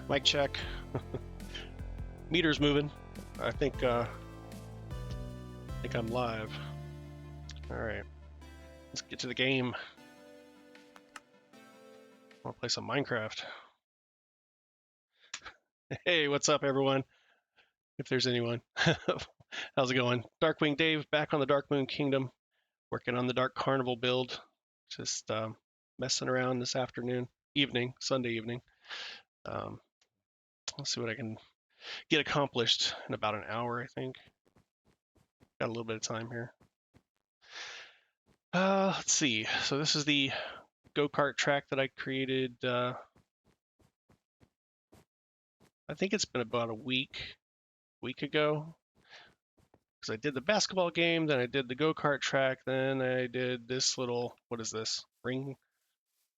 Mic check. Meter's moving. I think I'm live. All right, let's get to the game. I want to play some Minecraft. Hey, what's up, everyone? If there's anyone, how's it going? Darkwing Dave back on the Dark Moon Kingdom, working on the Dark Carnival build. Just messing around this evening, Sunday evening. Let's see what I can get accomplished in about an hour, I think. Got a little bit of time here. Let's see. So this is the go-kart track that I created. I think it's been about a week ago. Because I did the basketball game, then I did the go-kart track, then I did this little, what is this? Ring?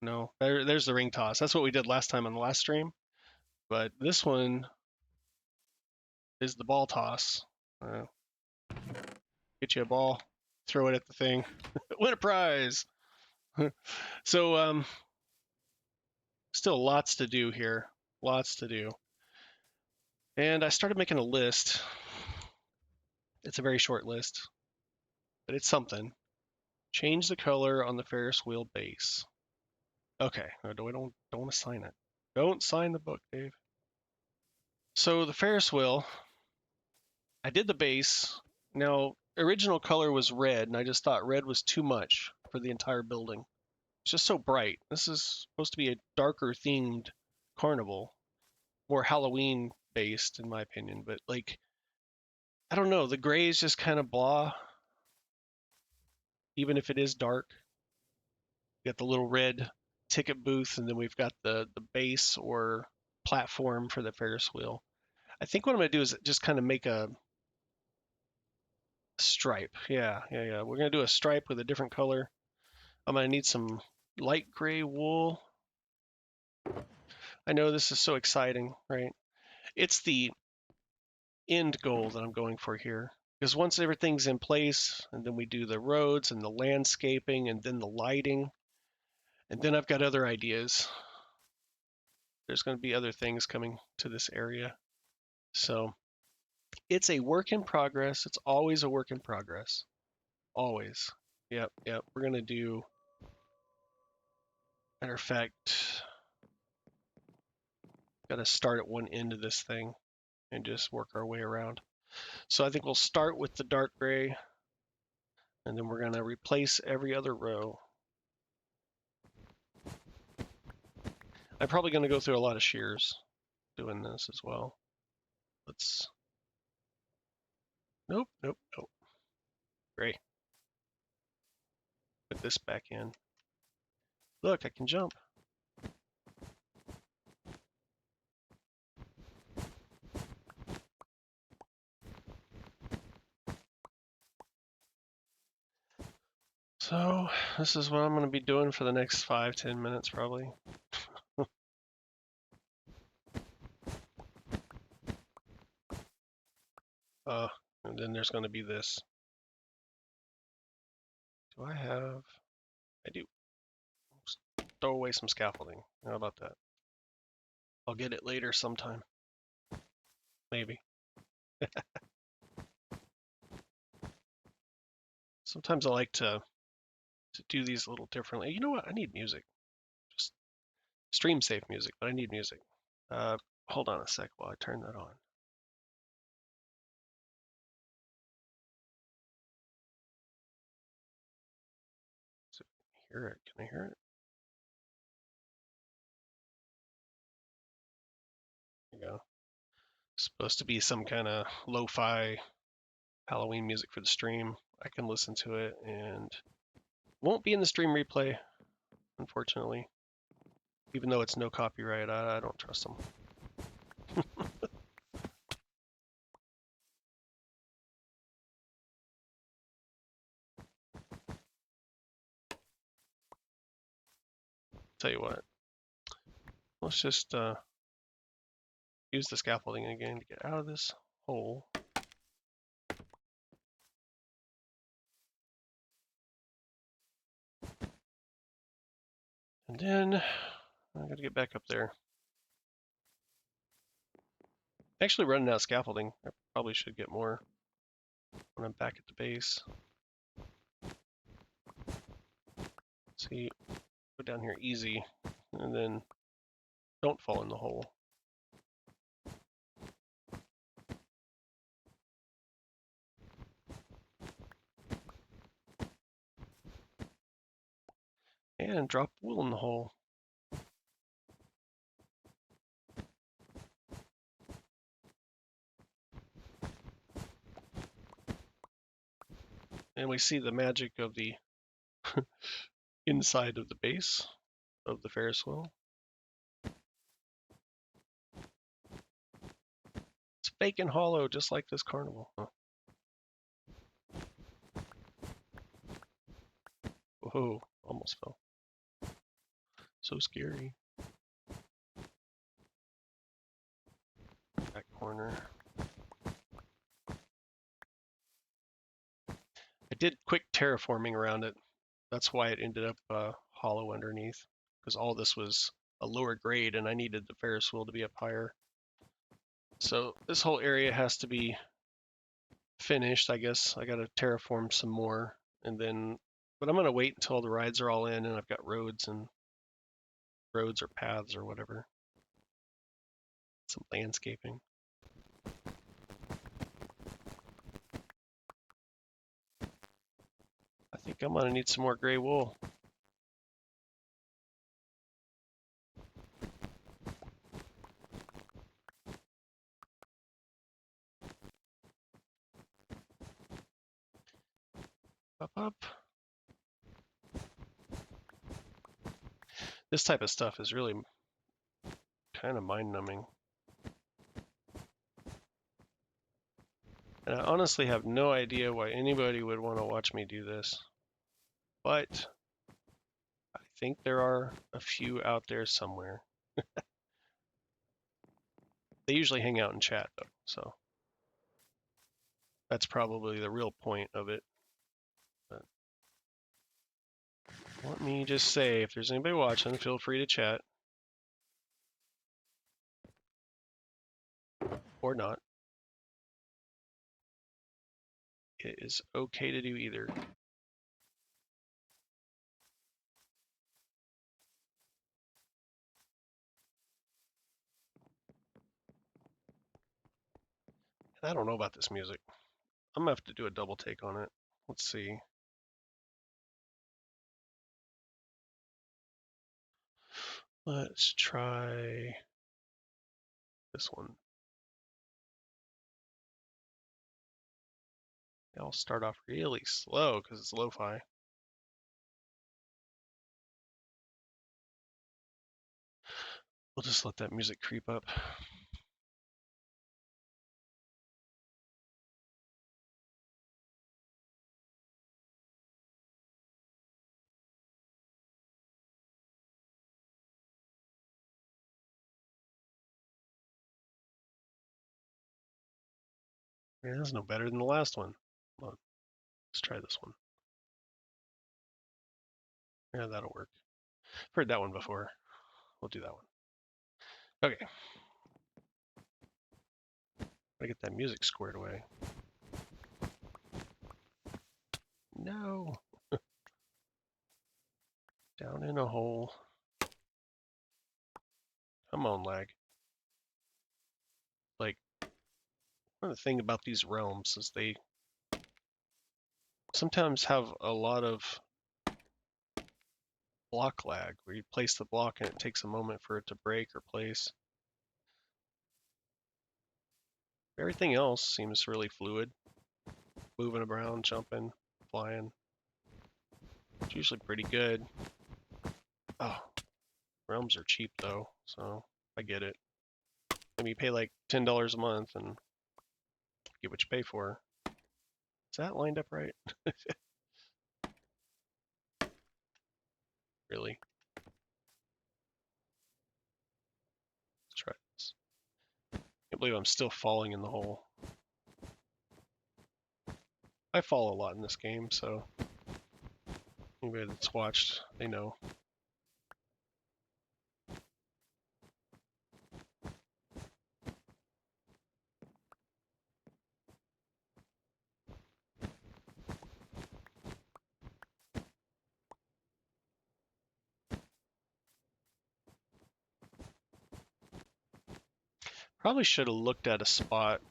No, there's the ring toss. That's what we did last time on the last stream. But this one is the ball toss. Get you a ball, throw it at the thing, win a prize. So still lots to do here, lots to do. And I started making a list. It's a very short list, but it's something. Change the color on the Ferris wheel base. Okay, I don't want to sign it. Don't sign the book, Dave. So the Ferris wheel, I did the base. Now, original color was red, and I just thought red was too much for the entire building. It's just so bright. This is supposed to be a darker themed carnival, more Halloween based in my opinion, but like I don't know, the gray is just kind of blah. Even if it is dark. We got the little red ticket booth, and then we've got the base or platform for the Ferris wheel. I think what I'm gonna do is just kind of make a stripe. Yeah. We're gonna do a stripe with a different color. I'm gonna need some light gray wool. I know this is so exciting, right? It's the end goal that I'm going for here. Because once everything's in place, and then we do the roads and the landscaping and then the lighting, and then I've got other ideas. There's going to be other things coming to this area. So it's a work in progress. It's always a work in progress. Always. Yep. We're going to do, matter of fact, got to start at one end of this thing and just work our way around. So I think we'll start with the dark gray, and then we're going to replace every other row. I'm probably going to go through a lot of shears doing this as well. Let's, nope. Gray. Put this back in. Look, I can jump. So this is what I'm going to be doing for the next 5-10 minutes probably. And then there's going to be this. Do I have? I do. Throw away some scaffolding. How about that? I'll get it later sometime. Maybe. Sometimes I like to do these a little differently. You know what? I need music. Just stream safe music, but I need music. Hold on a sec while I turn that on. So hear it? Can I hear it? There you go. Supposed to be some kind of lo-fi Halloween music for the stream. I can listen to it and won't be in the stream replay, unfortunately. Even though it's no copyright, I don't trust them. Tell you what, let's just use the scaffolding again to get out of this hole. And then I gotta get back up there. Actually running out of scaffolding. I probably should get more when I'm back at the base. See, go down here easy, and then don't fall in the hole. And drop wool in the hole. And we see the magic of the inside of the base of the Ferris wheel. It's fake and hollow, just like this carnival. Huh. Whoa, almost fell. So scary. Back corner. I did quick terraforming around it. That's why it ended up hollow underneath, because all this was a lower grade and I needed the Ferris wheel to be up higher. So this whole area has to be finished, I guess. I got to terraform some more, and then, but I'm going to wait until the rides are all in and I've got roads or paths or whatever. Some landscaping. I think I'm going to need some more gray wool. Up, up. This type of stuff is really kind of mind-numbing. And I honestly have no idea why anybody would want to watch me do this. But I think there are a few out there somewhere. They usually hang out in chat though, so that's probably the real point of it. But let me just say, if there's anybody watching, feel free to chat. Or not. It is okay to do either. I don't know about this music. I'm gonna have to do a double take on it. Let's see. Let's try this one. I'll start off really slow because it's lo-fi. We'll just let that music creep up. Yeah, that's no better than the last one. Come on, let's try this one. Yeah, that'll work. I've heard that one before. We'll do that one. Okay. Gotta get that music squared away. No. Down in a hole. Come on, lag. Like, one of the things about these realms is they sometimes have a lot of block lag, where you place the block and it takes a moment for it to break or place. Everything else seems really fluid. Moving around, jumping, flying. It's usually pretty good. Oh, realms are cheap though, so I get it. Maybe you pay like $10 a month and get what you pay for. Is that lined up right? Really? Let's try this. Can't believe I'm still falling in the hole. I fall a lot in this game, so anybody that's watched, they know. Probably should have looked at a spot,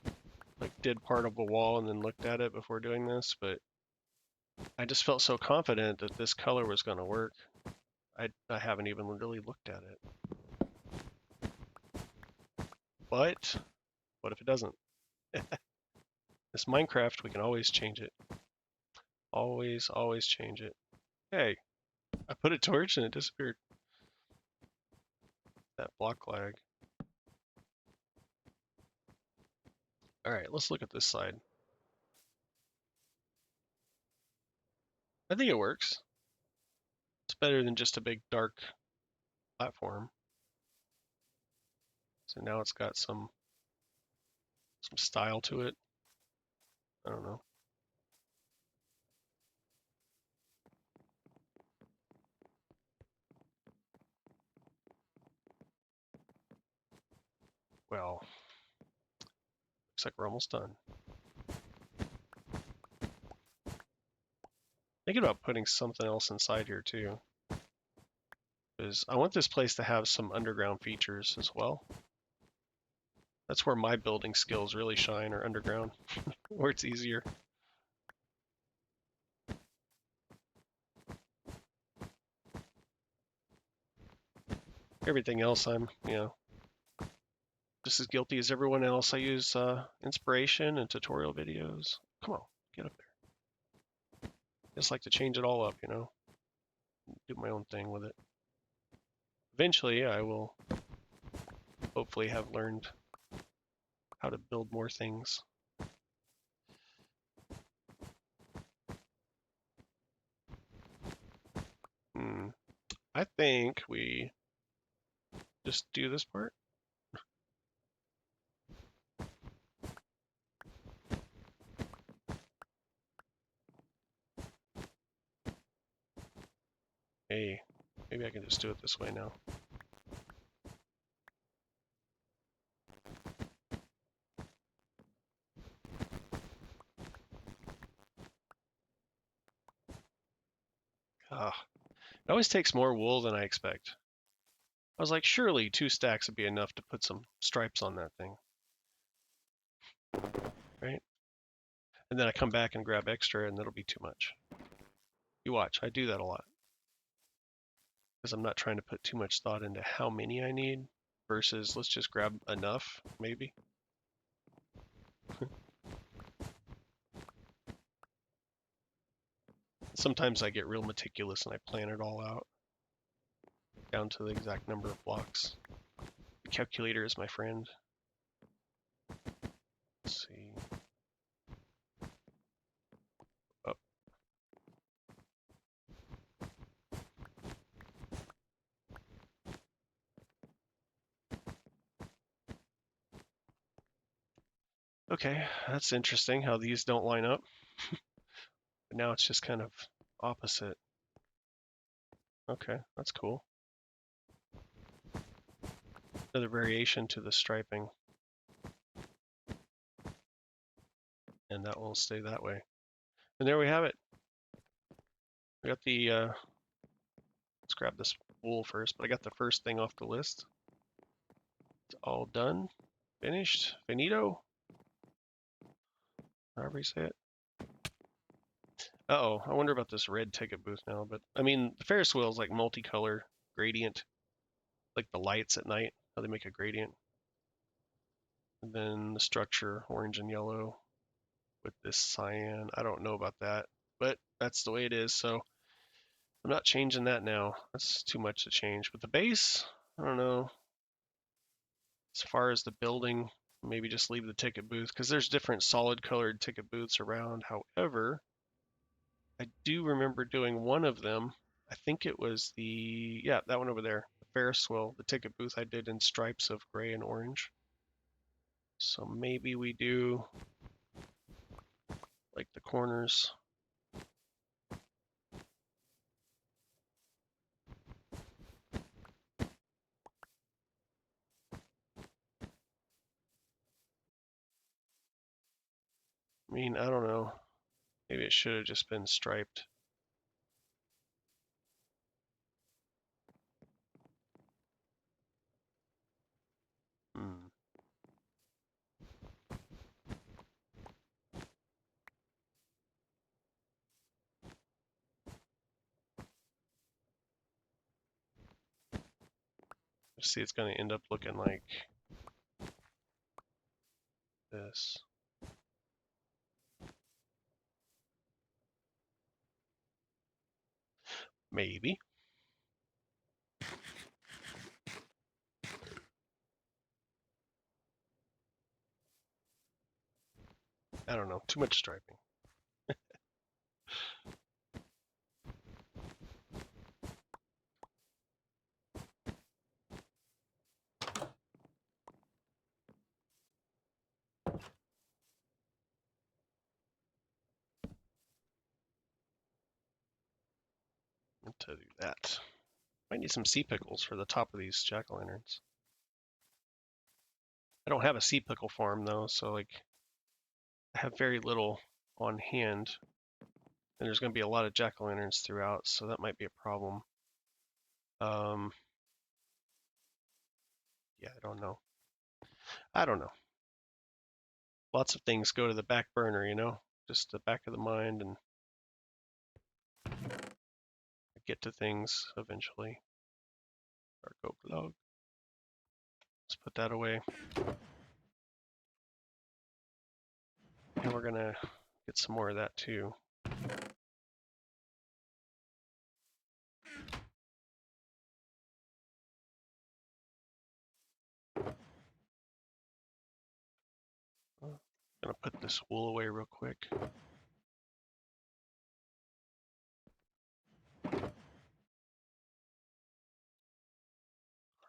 like did part of a wall and then looked at it before doing this, but I just felt so confident that this color was going to work. I haven't even really looked at it. But what if it doesn't? This Minecraft, we can always change it. Always, always change it. Hey, I put a torch and it disappeared. That block lag. All right, let's look at this side. I think it works. It's better than just a big dark platform. So now it's got some style to it. I don't know. Well, looks like we're almost done. Thinking about putting something else inside here too. Because I want this place to have some underground features as well. That's where my building skills really shine, or underground, where it's easier. Everything else, I'm, just as guilty as everyone else. I use inspiration and tutorial videos. Come on, get up there. Just like to change it all up, do my own thing with it. Eventually, I will hopefully have learned how to build more things. I think we just do this part. Hey, maybe I can just do it this way now. It always takes more wool than I expect. I was like, surely 2 stacks would be enough to put some stripes on that thing. Right? And then I come back and grab extra and that'll be too much. You watch, I do that a lot. Because I'm not trying to put too much thought into how many I need versus let's just grab enough, maybe. Sometimes I get real meticulous and I plan it all out down to the exact number of blocks. The calculator is my friend. Let's see. Up. Okay, that's interesting how these don't line up. But now it's just kind of opposite. Okay, that's cool. Another variation to the striping. And that will stay that way. And there we have it. We got the, let's grab this wool first, but I got the first thing off the list. It's all done, finished, finito, however you say it. Uh-oh, I wonder about this red ticket booth now, but I mean, the Ferris wheel is like multicolor gradient, like the lights at night, how they make a gradient. And then the structure, orange and yellow with this cyan. I don't know about that, but that's the way it is. So I'm not changing that now. That's too much to change. But the base, I don't know. As far as the building, maybe just leave the ticket booth because there's different solid colored ticket booths around. However, I do remember doing one of them. I think it was that one over there, the Ferris wheel, the ticket booth I did in stripes of gray and orange. So maybe we do like the corners. I mean, I don't know. Maybe it should have just been striped. Hmm. See, it's going to end up looking like this. Maybe. I don't know. Too much striping. To do that, might need some sea pickles for the top of these jack-o'-lanterns. I don't have a sea pickle farm though, so like I have very little on hand, and there's going to be a lot of jack-o'-lanterns throughout, so that might be a problem. Yeah, I don't know. I don't know. Lots of things go to the back burner, you know, just the back of the mind, and get to things eventually. Dark oak log. Let's put that away. And we're gonna get some more of that too. I'm gonna put this wool away real quick.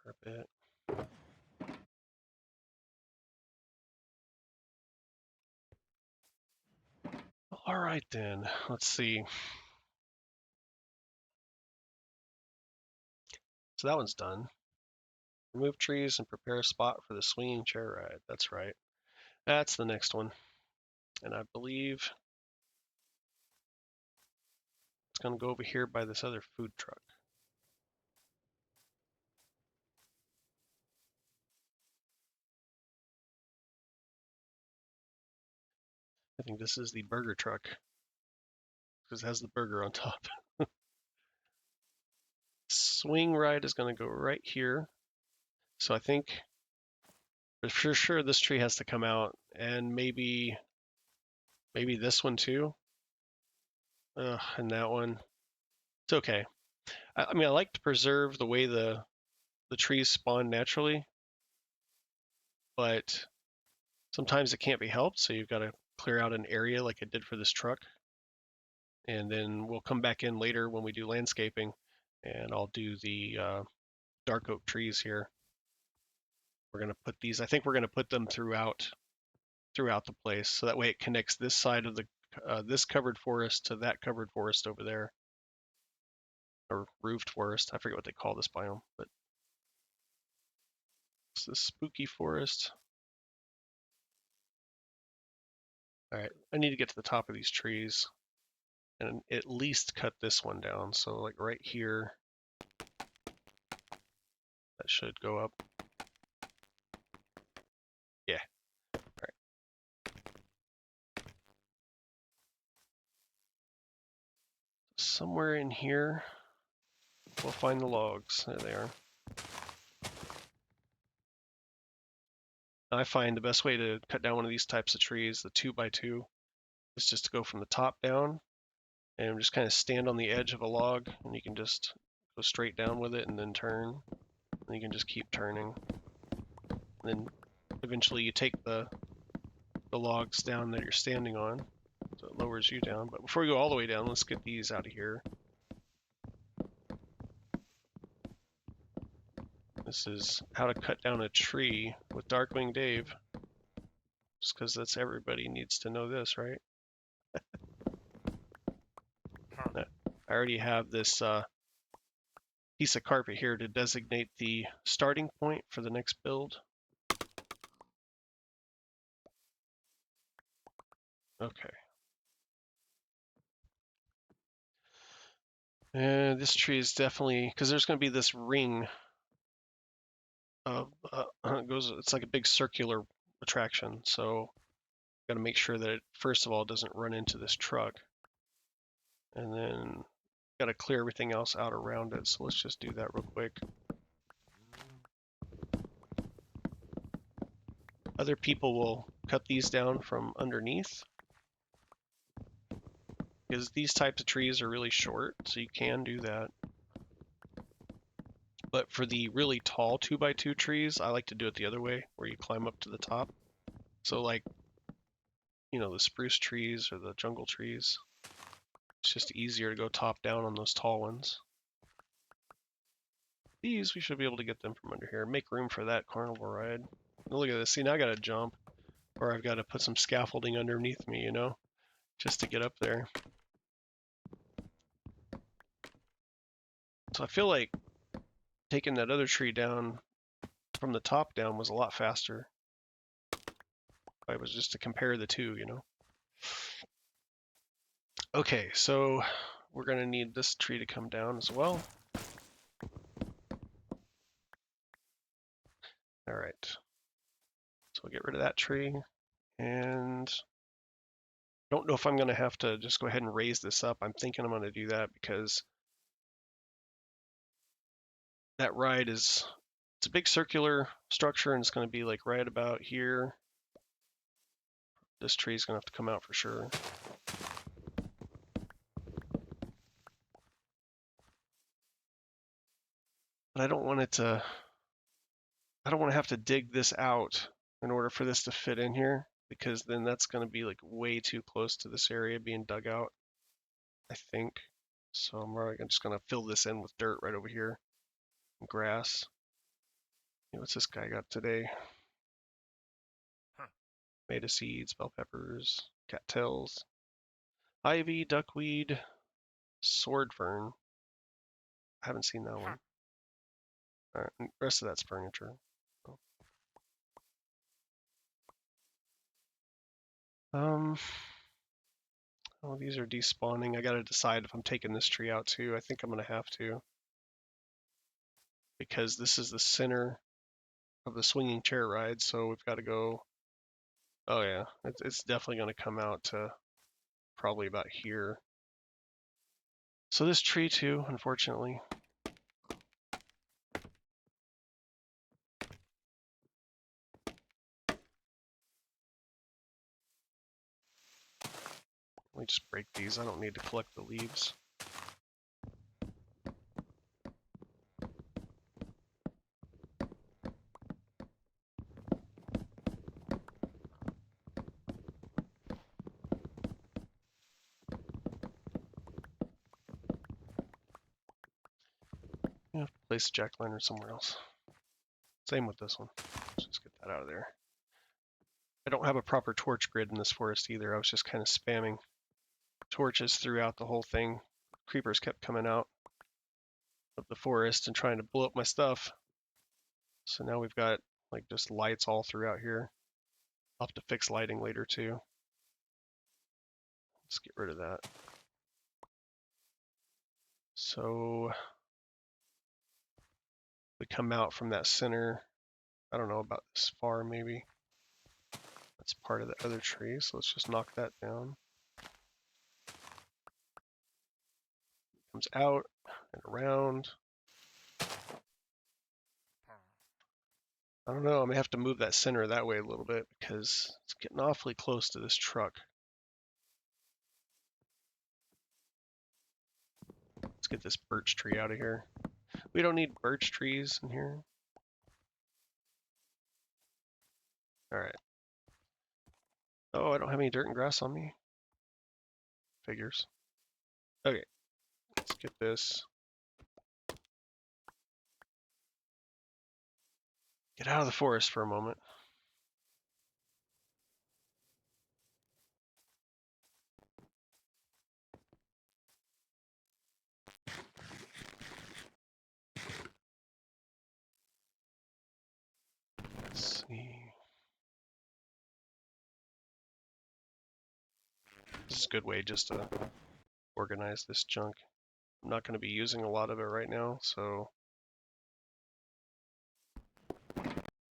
Carpet. All right then, let's see. So that one's done. Remove trees and prepare a spot for the swinging chair ride. That's right. That's the next one. And I believe it's gonna go over here by this other food truck. I think this is the burger truck because it has the burger on top. Swing ride is going to go right here. So I think for sure this tree has to come out, and maybe this one too. And that one. It's okay. I mean, I like to preserve the way the trees spawn naturally, but sometimes it can't be helped. So you've got to clear out an area like I did for this truck, and then we'll come back in later when we do landscaping, and I'll do the dark oak trees here. We're going to put these. I think we're going to put them throughout the place, so that way it connects this side of the this covered forest to that covered forest over there, or roofed forest. I forget what they call this biome, but it's the spooky forest. All right, I need to get to the top of these trees and at least cut this one down. So like right here, that should go up. Yeah. All right. Somewhere in here, we'll find the logs. There they are. I find the best way to cut down one of these types of trees, the 2x2, is just to go from the top down and just kind of stand on the edge of a log, and you can just go straight down with it and then turn, and you can just keep turning. And then eventually you take the logs down that you're standing on, so it lowers you down. But before we go all the way down, let's get these out of here. This is how to cut down a tree with Darkwing Dave, just because that's everybody needs to know this, right? I already have this piece of carpet here to designate the starting point for the next build. Okay. And this tree is definitely, because there's going to be this ring of, it's like a big circular attraction. So got to make sure that it, first of all, doesn't run into this truck. And then got to clear everything else out around it. So let's just do that real quick. Other people will cut these down from underneath because these types of trees are really short, so you can do that. But for the really tall 2x2 trees, I like to do it the other way, where you climb up to the top. So like, you know, the spruce trees or the jungle trees, it's just easier to go top down on those tall ones. These, we should be able to get them from under here. Make room for that carnival ride. Look at this. See, now I gotta jump, or I've got to put some scaffolding underneath me, you know, just to get up there. So I feel like taking that other tree down from the top down was a lot faster. If I was just to compare the two, you know. Okay, so we're gonna need this tree to come down as well. All right. So we'll get rid of that tree, and I don't know if I'm gonna have to just go ahead and raise this up. I'm thinking I'm gonna do that because that ride is, it's a big circular structure and it's gonna be like right about here. This tree is gonna have to come out for sure. But I don't want it to, I don't want to have to dig this out in order for this to fit in here, because then that's going to be like way too close to this area being dug out, I think. So I'm just going to fill this in with dirt right over here, and grass. What's this guy got today? Tomato seeds, bell peppers, cattails, ivy, duckweed, sword fern. I haven't seen that one. All right, the rest of that's furniture. Oh, these are despawning. I gotta decide if I'm taking this tree out too. I think I'm gonna have to, because this is the center of the swinging chair ride. So we've got to go. Oh yeah, it's definitely gonna come out to probably about here. So this tree too, unfortunately. Let me just break these. I don't need to collect the leaves. Yeah, place a jack-o'-lantern somewhere else. Same with this one. Let's just get that out of there. I don't have a proper torch grid in this forest either. I was just kind of spamming torches throughout the whole thing. Creepers kept coming out of the forest and trying to blow up my stuff. So now we've got like just lights all throughout here. I'll have to fix lighting later too. Let's get rid of that. So we come out from that center, I don't know, about this far maybe. That's part of the other tree, so let's just knock that down. Comes out and around. I don't know, I may have to move that center that way a little bit because it's getting awfully close to this truck. Let's get this birch tree out of here. We don't need birch trees in here. All right. Oh, I don't have any dirt and grass on me. Figures. Okay, let's get this. Get out of the forest for a moment. Let's see. This is a good way just to organize this junk. I'm not going to be using a lot of it right now, so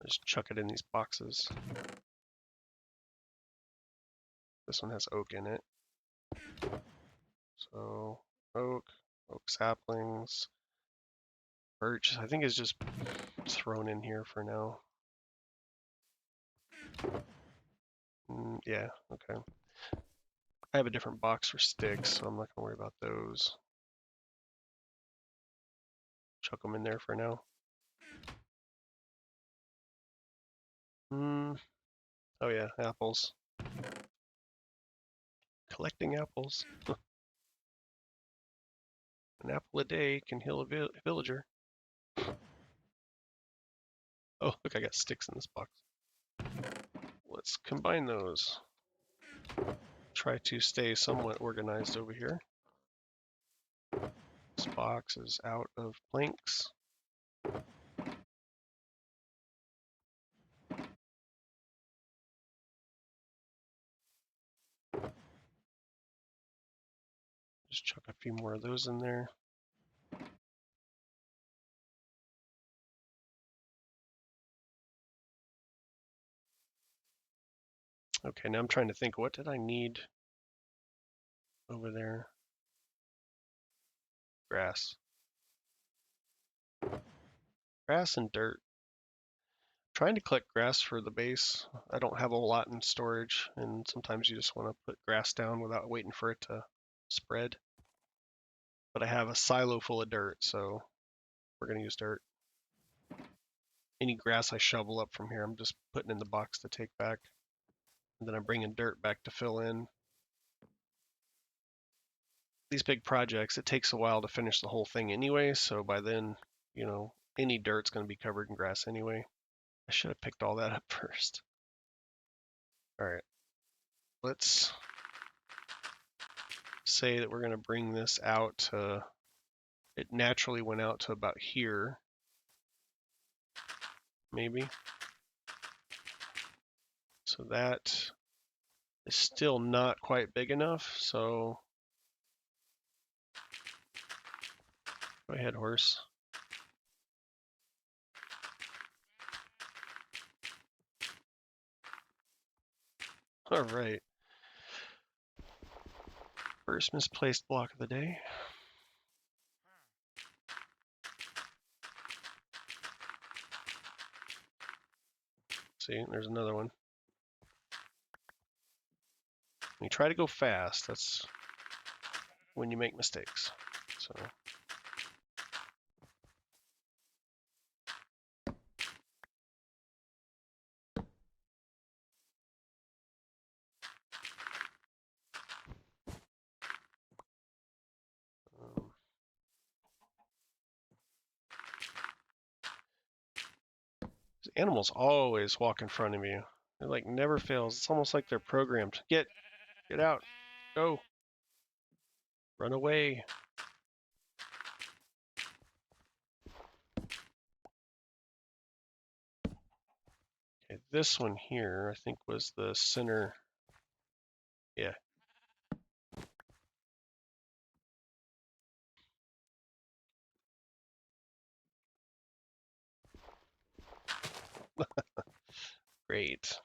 just chuck it in these boxes. This one has oak in it. So oak saplings, birch, I think is just thrown in here for now. Yeah, okay. I have a different box for sticks, so I'm not gonna worry about those. Chuck them in there for now. Oh yeah, apples. Collecting apples. An apple a day can heal a villager. Oh, look, I got sticks in this box. Let's combine those. Try to stay somewhat organized over here. This box is out of planks. Just chuck a few more of those in there. Okay, now I'm trying to think, what did I need over there? Grass. Grass and dirt. Trying to collect grass for the base. I don't have a lot in storage, and sometimes you just want to put grass down without waiting for it to spread. But I have a silo full of dirt, so we're going to use dirt. Any grass I shovel up from here, I'm just putting in the box to take back. And then I'm bringing dirt back to fill in. These big projects, it takes a while to finish the whole thing anyway, so by then, you know, any dirt's going to be covered in grass anyway. I should have picked all that up first. All right, let's say that we're going to bring this out to, it naturally went out to about here, maybe. So that is still not quite big enough, so go ahead, horse. All right. First misplaced block of the day. See, there's another one. When you try to go fast, that's when you make mistakes. So animals always walk in front of you. It like never fails. It's almost like they're programmed. Get out, go, run away. Okay, this one here, I think was the center. Yeah. Great.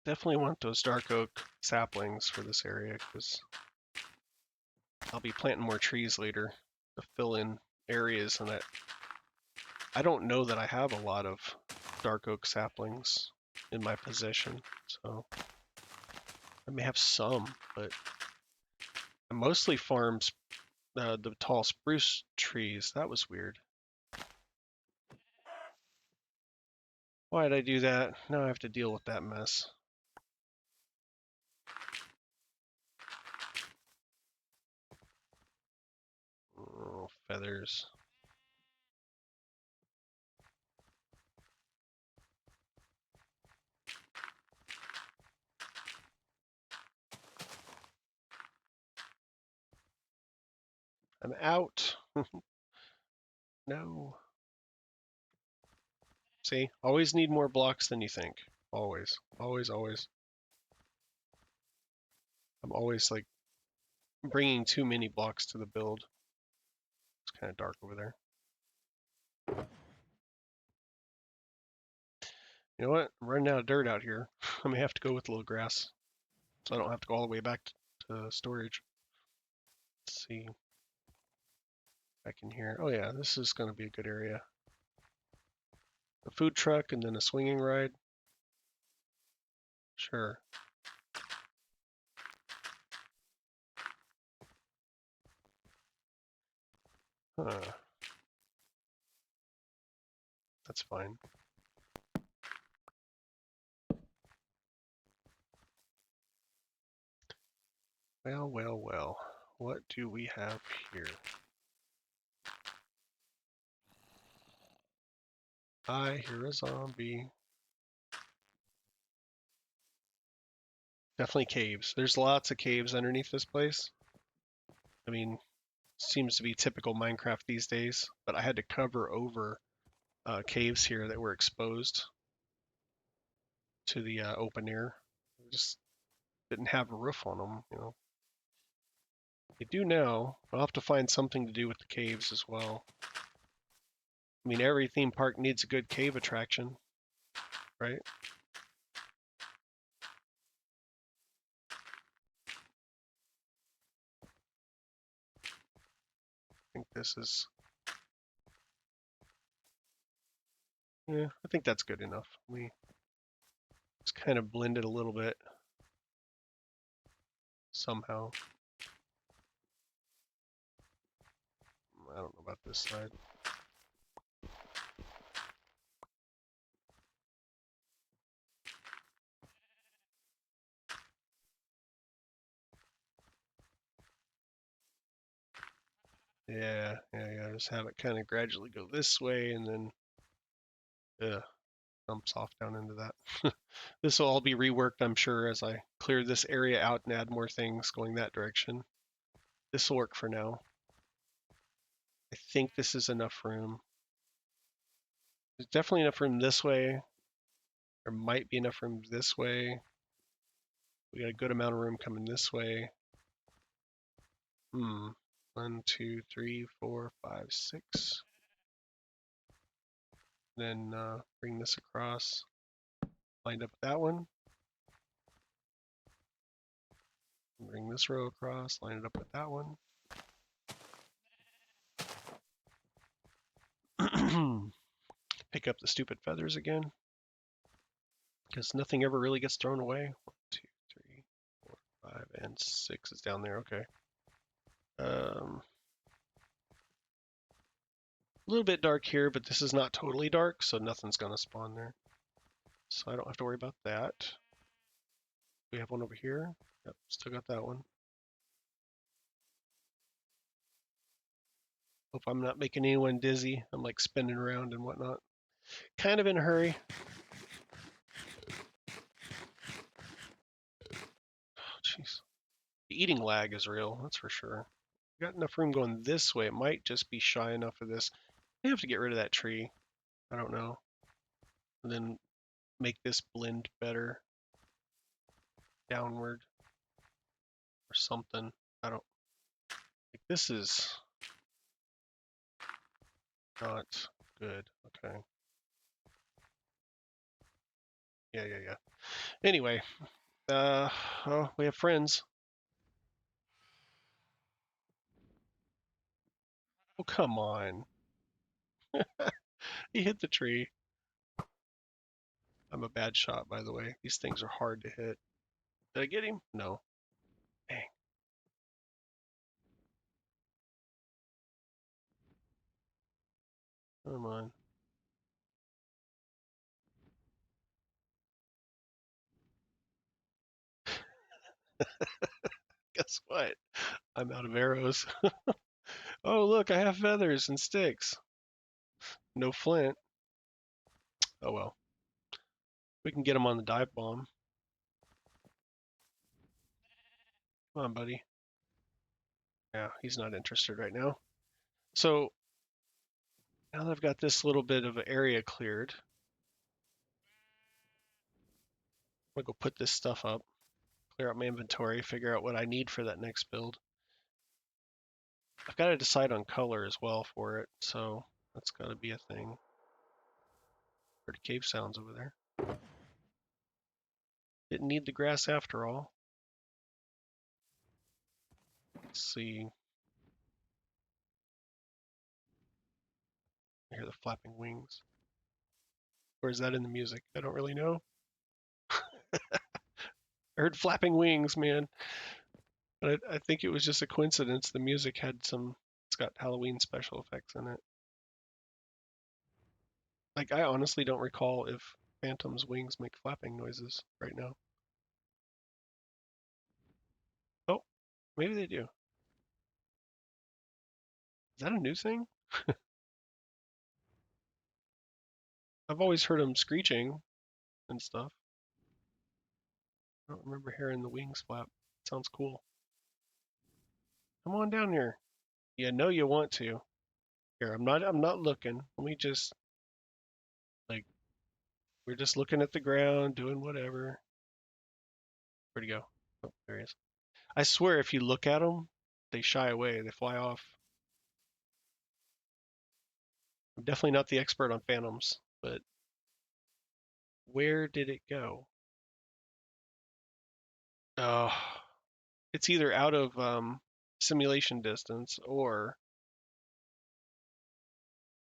Definitely want those dark oak saplings for this area because I'll be planting more trees later to fill in areas, and I don't know that I have a lot of dark oak saplings in my possession, so I may have some, but I mostly farm the tall spruce trees. That was weird. Why did I do that? Now I have to deal with that mess. Oh, feathers. I'm out. No. See, always need more blocks than you think. Always, always, always. I'm always like bringing too many blocks to the build. It's kind of dark over there. You know what? I'm running out of dirt out here. I may have to go with a little grass, so I don't have to go all the way back to storage. Let's see. Back in here. Oh yeah, this is going to be a good area. A food truck and then a swinging ride. Sure. Huh. That's fine. Well, well, well. What do we have here? I hear a zombie. Definitely caves. There's lots of caves underneath this place. I mean, seems to be typical Minecraft these days, but I had to cover over caves here that were exposed to the open air. Just didn't have a roof on them, you know. They do now. I'll have to find something to do with the caves as well. I mean, every theme park needs a good cave attraction, right? I think this is, yeah, I think that's good enough. We just kind of blend it a little bit somehow. I don't know about this side. Yeah, yeah. Just have it kind of gradually go this way and then dumps off down into that. This will all be reworked, I'm sure, as I clear this area out and add more things going that direction. This will work for now. I think this is enough room. There's definitely enough room this way. There might be enough room this way. We got a good amount of room coming this way. 1, 2, 3, 4, 5, 6. Then bring this across. Lined up with that one. Bring this row across. Line it up with that one. Pick up the stupid feathers again. Because nothing ever really gets thrown away. 1, 2, 3, 4, 5, and 6 is down there. Okay. A little bit dark here, but this is not totally dark, so nothing's going to spawn there. So I don't have to worry about that. We have one over here. Yep, still got that one. Hope I'm not making anyone dizzy. I'm like spinning around and whatnot. Kind of in a hurry. Oh, jeez. The eating lag is real, that's for sure. Got enough room going this way. It might just be shy enough of this. I have to get rid of that tree. I don't know. And then make this blend better downward or something. I don't think this is not good. Okay. Yeah. Anyway, oh, we have friends. Oh, come on. He hit the tree. I'm a bad shot, by the way. These things are hard to hit. Did I get him? No. Dang. Come on. Guess what? I'm out of arrows. Oh, look, I have feathers and sticks. No flint. Oh, well. We can get him on the dive bomb. Come on, buddy. Yeah, he's not interested right now. So now that I've got this little bit of an area cleared, I'm gonna go put this stuff up, clear out my inventory, figure out what I need for that next build. I've got to decide on color as well for it, so that's got to be a thing. Pretty cave sounds over there. Didn't need the grass after all. Let's see. I hear the flapping wings. Or is that in the music? I don't really know. I heard flapping wings, man. But I think it was just a coincidence. The music had some, it's got Halloween special effects in it. Like, I honestly don't recall if Phantom's wings make flapping noises right now. Oh, maybe they do. Is that a new thing? I've always heard them screeching and stuff. I don't remember hearing the wings flap. Sounds cool. Come on down here. You know you want to. Here, I'm not looking. Let me just like we're just looking at the ground, doing whatever. Where'd he go? Oh, there he is. I swear if you look at them, they shy away, they fly off. I'm definitely not the expert on phantoms, but where did it go? Oh, it's either out of simulation distance or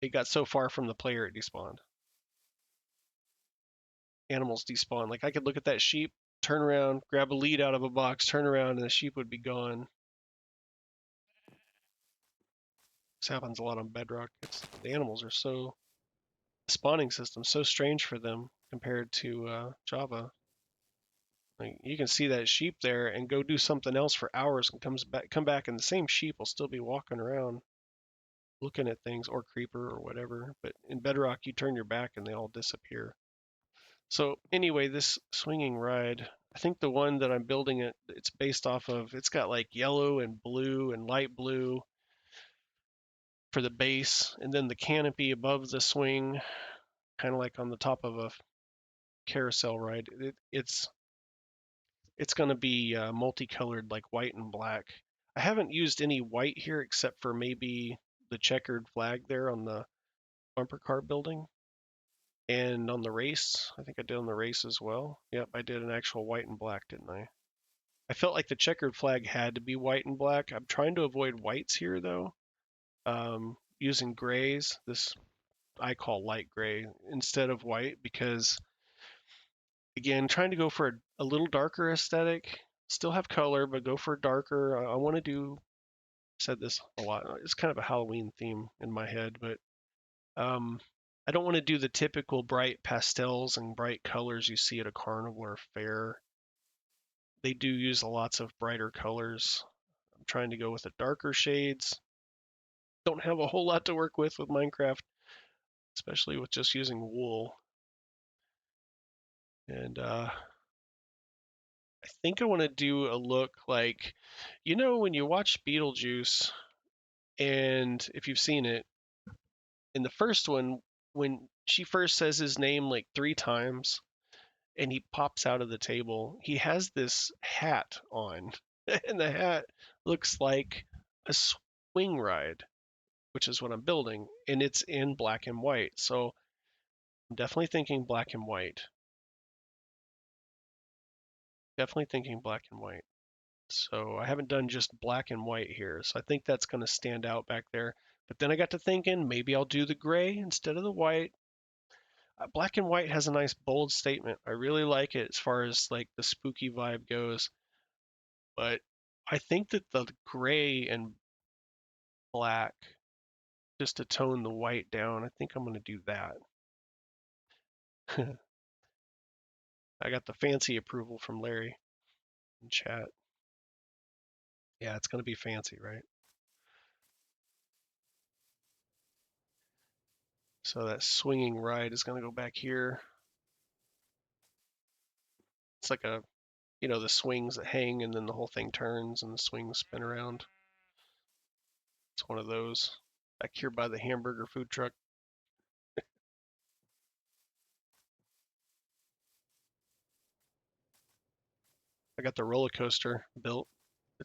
it got so far from the player it despawned. Animals despawn. Like I could look at that sheep, turn around, grab a lead out of a box, turn around, and the sheep would be gone. This happens a lot on Bedrock. The animals are so the spawning system so strange for them compared to Java. Like you can see that sheep there and go do something else for hours and come back and the same sheep will still be walking around looking at things or creeper or whatever. But in Bedrock you turn your back and they all disappear. So anyway, this swinging ride, I think the one that I'm building it's based off of, it's got like yellow and blue and light blue for the base, and then the canopy above the swing, kind of like on the top of a carousel ride. It's going to be multicolored, like white and black. I haven't used any white here except for maybe the checkered flag there on the bumper car building. And on the race, I think I did on the race as well. Yep, I did an actual white and black, didn't I? I felt like the checkered flag had to be white and black. I'm trying to avoid whites here though. Using grays, this I call light gray instead of white because again, trying to go for a little darker aesthetic. Still have color, but go for darker. I want to do. Said this a lot. It's kind of a Halloween theme in my head, but um, I don't want to do the typical bright pastels and bright colors you see at a carnival or fair. They do use lots of brighter colors. I'm trying to go with the darker shades. Don't have a whole lot to work with Minecraft, especially with just using wool. And I think I want to do a look like, when you watch Beetlejuice, and if you've seen it, in the first one, when she first says his name like 3 times and he pops out of the table, he has this hat on, and the hat looks like a swing ride, which is what I'm building, and it's in black and white. So I'm definitely thinking black and white. Definitely thinking black and white. So I haven't done just black and white here. So I think that's going to stand out back there. But then I got to thinking maybe I'll do the gray instead of the white. Black and white has a nice bold statement. I really like it as far as like the spooky vibe goes. But I think that the gray and black, just to tone the white down, I think I'm going to do that. I got the fancy approval from Larry in chat. Yeah, it's going to be fancy, right? So that swinging ride is going to go back here. It's like the swings that hang and then the whole thing turns and the swings spin around. It's one of those. Back here by the hamburger food truck. I got the roller coaster built.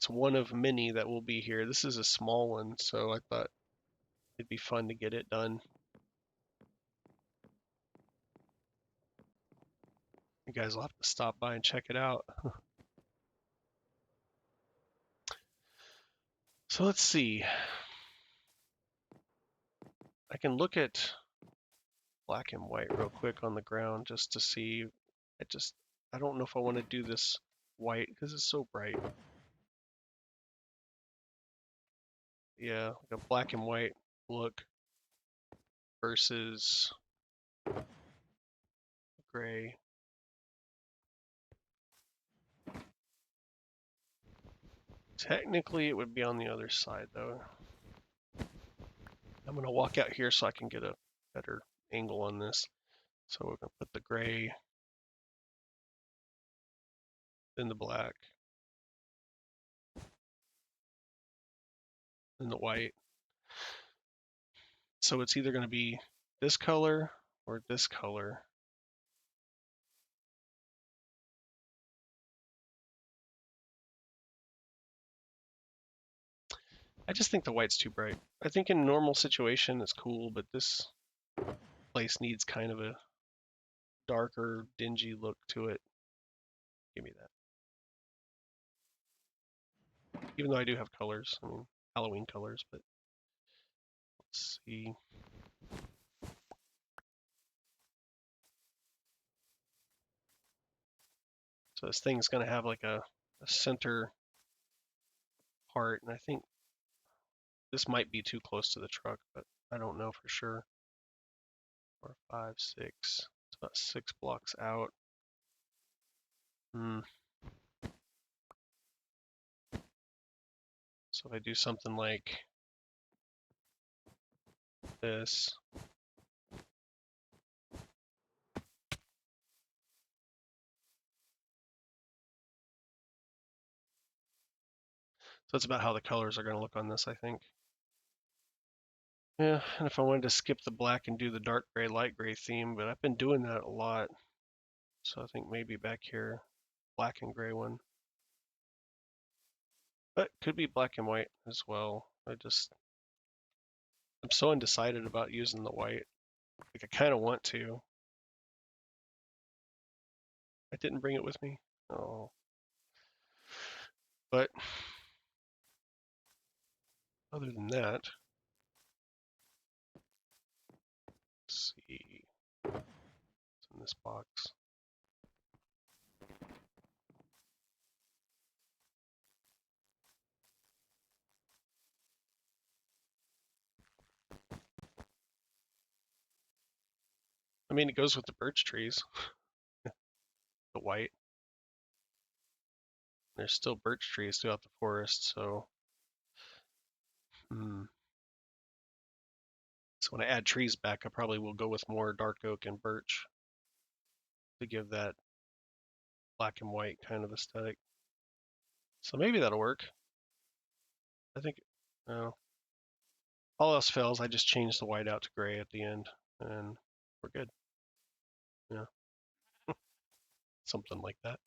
it's one of many that will be here. This is a small one, so I thought it'd be fun to get it done. You guys will have to stop by and check it out. So let's see. I can look at black and white real quick on the ground just to see. I don't know if I want to do this white because it's so bright. Yeah, like a black and white look versus gray. Technically, it would be on the other side though. I'm gonna walk out here so I can get a better angle on this. So we're gonna put the gray, then the black, then the white. So it's either gonna be this color or this color. I just think the white's too bright. I think in a normal situation it's cool, but this place needs kind of a darker, dingy look to it. Give me that. Even though I do have colors, I mean Halloween colors, but let's see. So this thing's gonna have like a center part, and I think this might be too close to the truck, but I don't know for sure. 4, 5, 6. It's about 6 blocks out. So if I do something like this, so that's about how the colors are going to look on this, I think. Yeah, and if I wanted to skip the black and do the dark gray, light gray theme, but I've been doing that a lot. So I think maybe back here, black and gray one. But could be black and white as well. I'm so undecided about using the white. Like I kind of want to. I didn't bring it with me. Oh. But other than that, let's see. What's in this box? I mean, it goes with the birch trees, the white. There's still birch trees throughout the forest, so so when I add trees back, I probably will go with more dark oak and birch to give that black and white kind of aesthetic. So maybe that'll work. I think, no. All else fails, I just change the white out to gray at the end, and we're good. Yeah, something like that.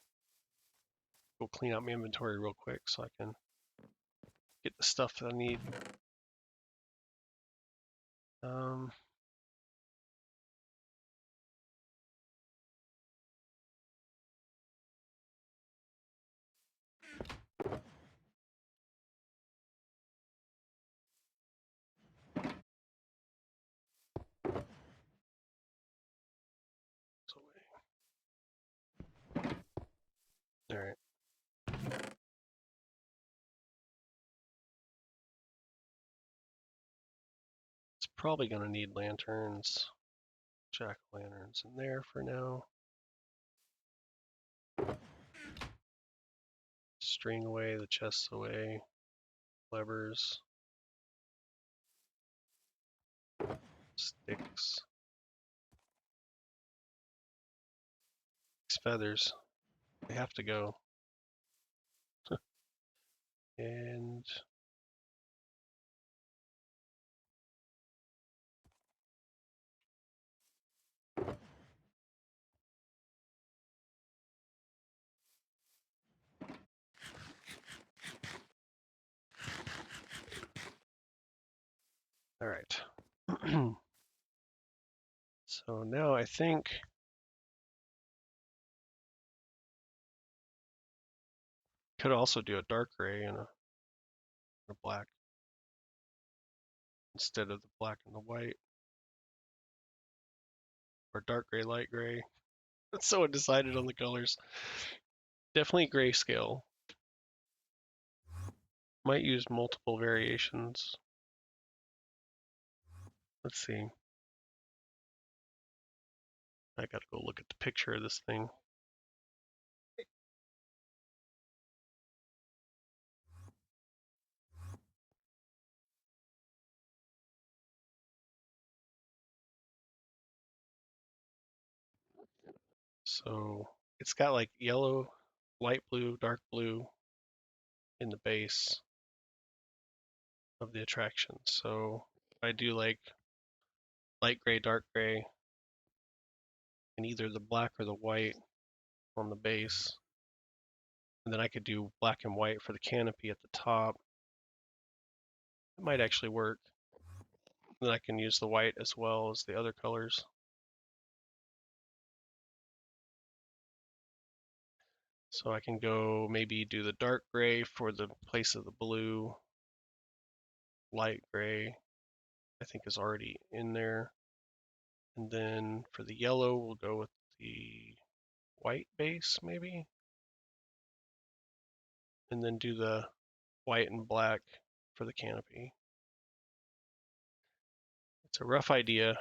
Go clean out my inventory real quick so I can get the stuff that I need. Um, so, all right. It's probably going to need lanterns, jack-o'-lanterns in there for now. String away, the chests away, levers, sticks, these feathers, they have to go. And All right. So now I think could also do a dark gray and a black instead of the black and the white, or dark gray, light gray. It's so undecided on the colors. Definitely grayscale. Might use multiple variations. Let's see. I gotta go look at the picture of this thing. So it's got like yellow, light blue, dark blue in the base of the attraction. So I do like light gray, dark gray, and either the black or the white on the base. And then I could do black and white for the canopy at the top. It might actually work. Then I can use the white as well as the other colors. So I can go maybe do the dark gray for the place of the blue. Light gray, I think, is already in there. And then for the yellow, we'll go with the white base maybe. And then do the white and black for the canopy. It's a rough idea.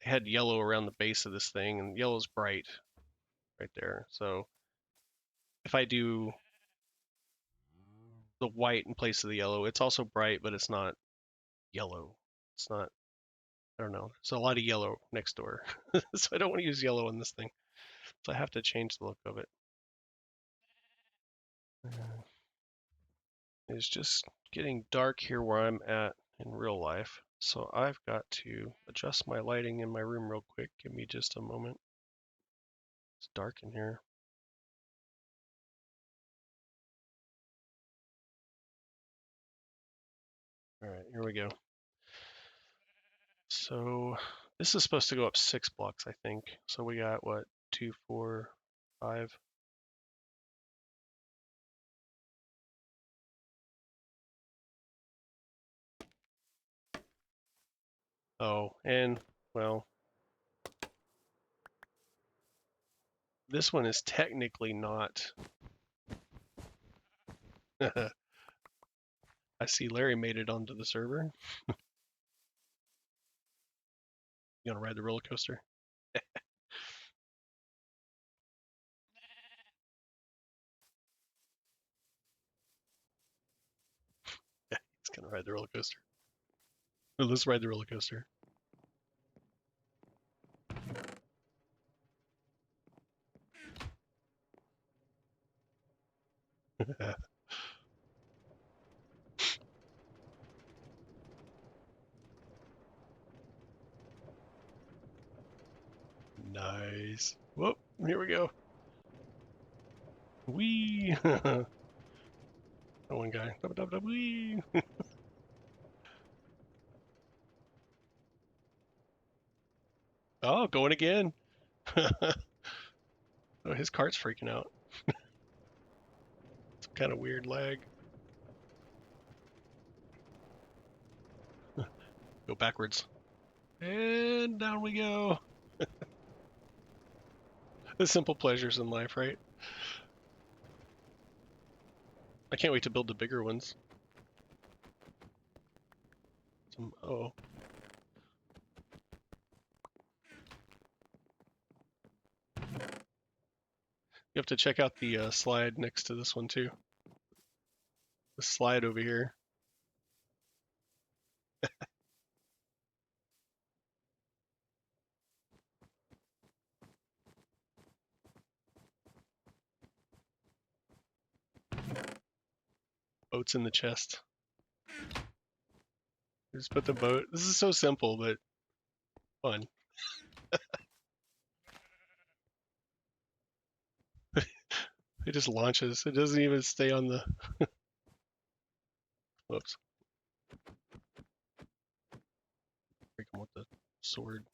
I had yellow around the base of this thing, and yellow's bright right there. So if I do the white in place of the yellow, it's also bright, but it's not yellow. It's not, I don't know. There's a lot of yellow next door. So I don't want to use yellow on this thing. So I have to change the look of it. It's just getting dark here where I'm at in real life. So I've got to adjust my lighting in my room real quick. Give me just a moment. It's dark in here. All right, here we go. So this is supposed to go up 6 blocks, I think. So we got what, 2, 4, 5. Oh, and well, this one is technically not. I see Larry made it onto the server. You want to ride the roller coaster? Yeah, he's gonna ride the roller coaster. Let's ride the roller coaster. Nice. Whoop, here we go. Wee. That one guy. Wee. Oh, going again. Oh, his cart's freaking out. It's kind of weird lag. Go backwards. And down we go. The simple pleasures in life, right? I can't wait to build the bigger ones. Oh. You have to check out the slide next to this one too. The slide over here. Boats in the chest. Just put the boat. This is so simple, but fun. It just launches. It doesn't even stay on the. Whoops. him with the sword.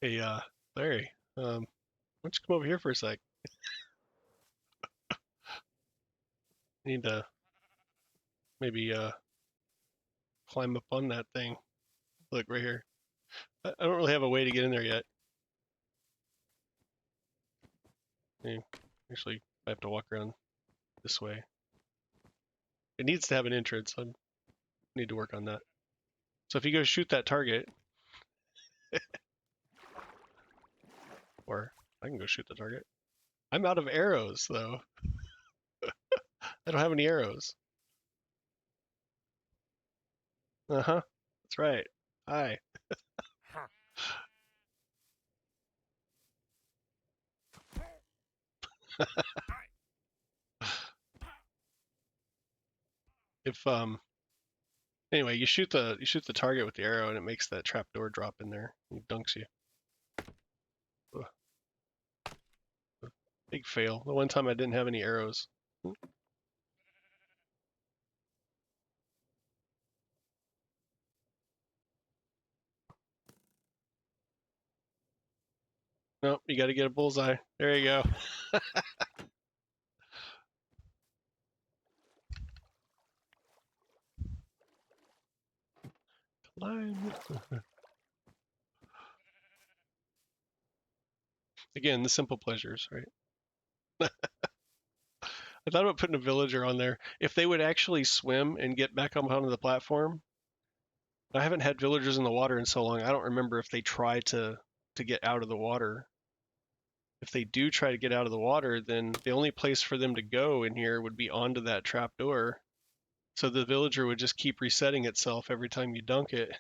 Hey, Larry, why don't you come over here for a sec? I need to maybe climb up on that thing. Look right here. I don't really have a way to get in there yet. Actually, I have to walk around this way. It needs to have an entrance. I need to work on that. So if you go shoot that target, or I can go shoot the target. I'm out of arrows though. I don't have any arrows. Uh-huh. That's right. Hi. If anyway, you shoot the target with the arrow and it makes that trap door drop in there. It dunks you. Ugh. Big fail. The one time I didn't have any arrows. Nope, you got to get a bullseye. There you go. Climb. Again, the simple pleasures, right? I thought about putting a villager on there. If they would actually swim and get back up onto the platform, I haven't had villagers in the water in so long. I don't remember if they try to get out of the water. If they do try to get out of the water, then the only place for them to go in here would be onto that trap door. So the villager would just keep resetting itself every time you dunk it.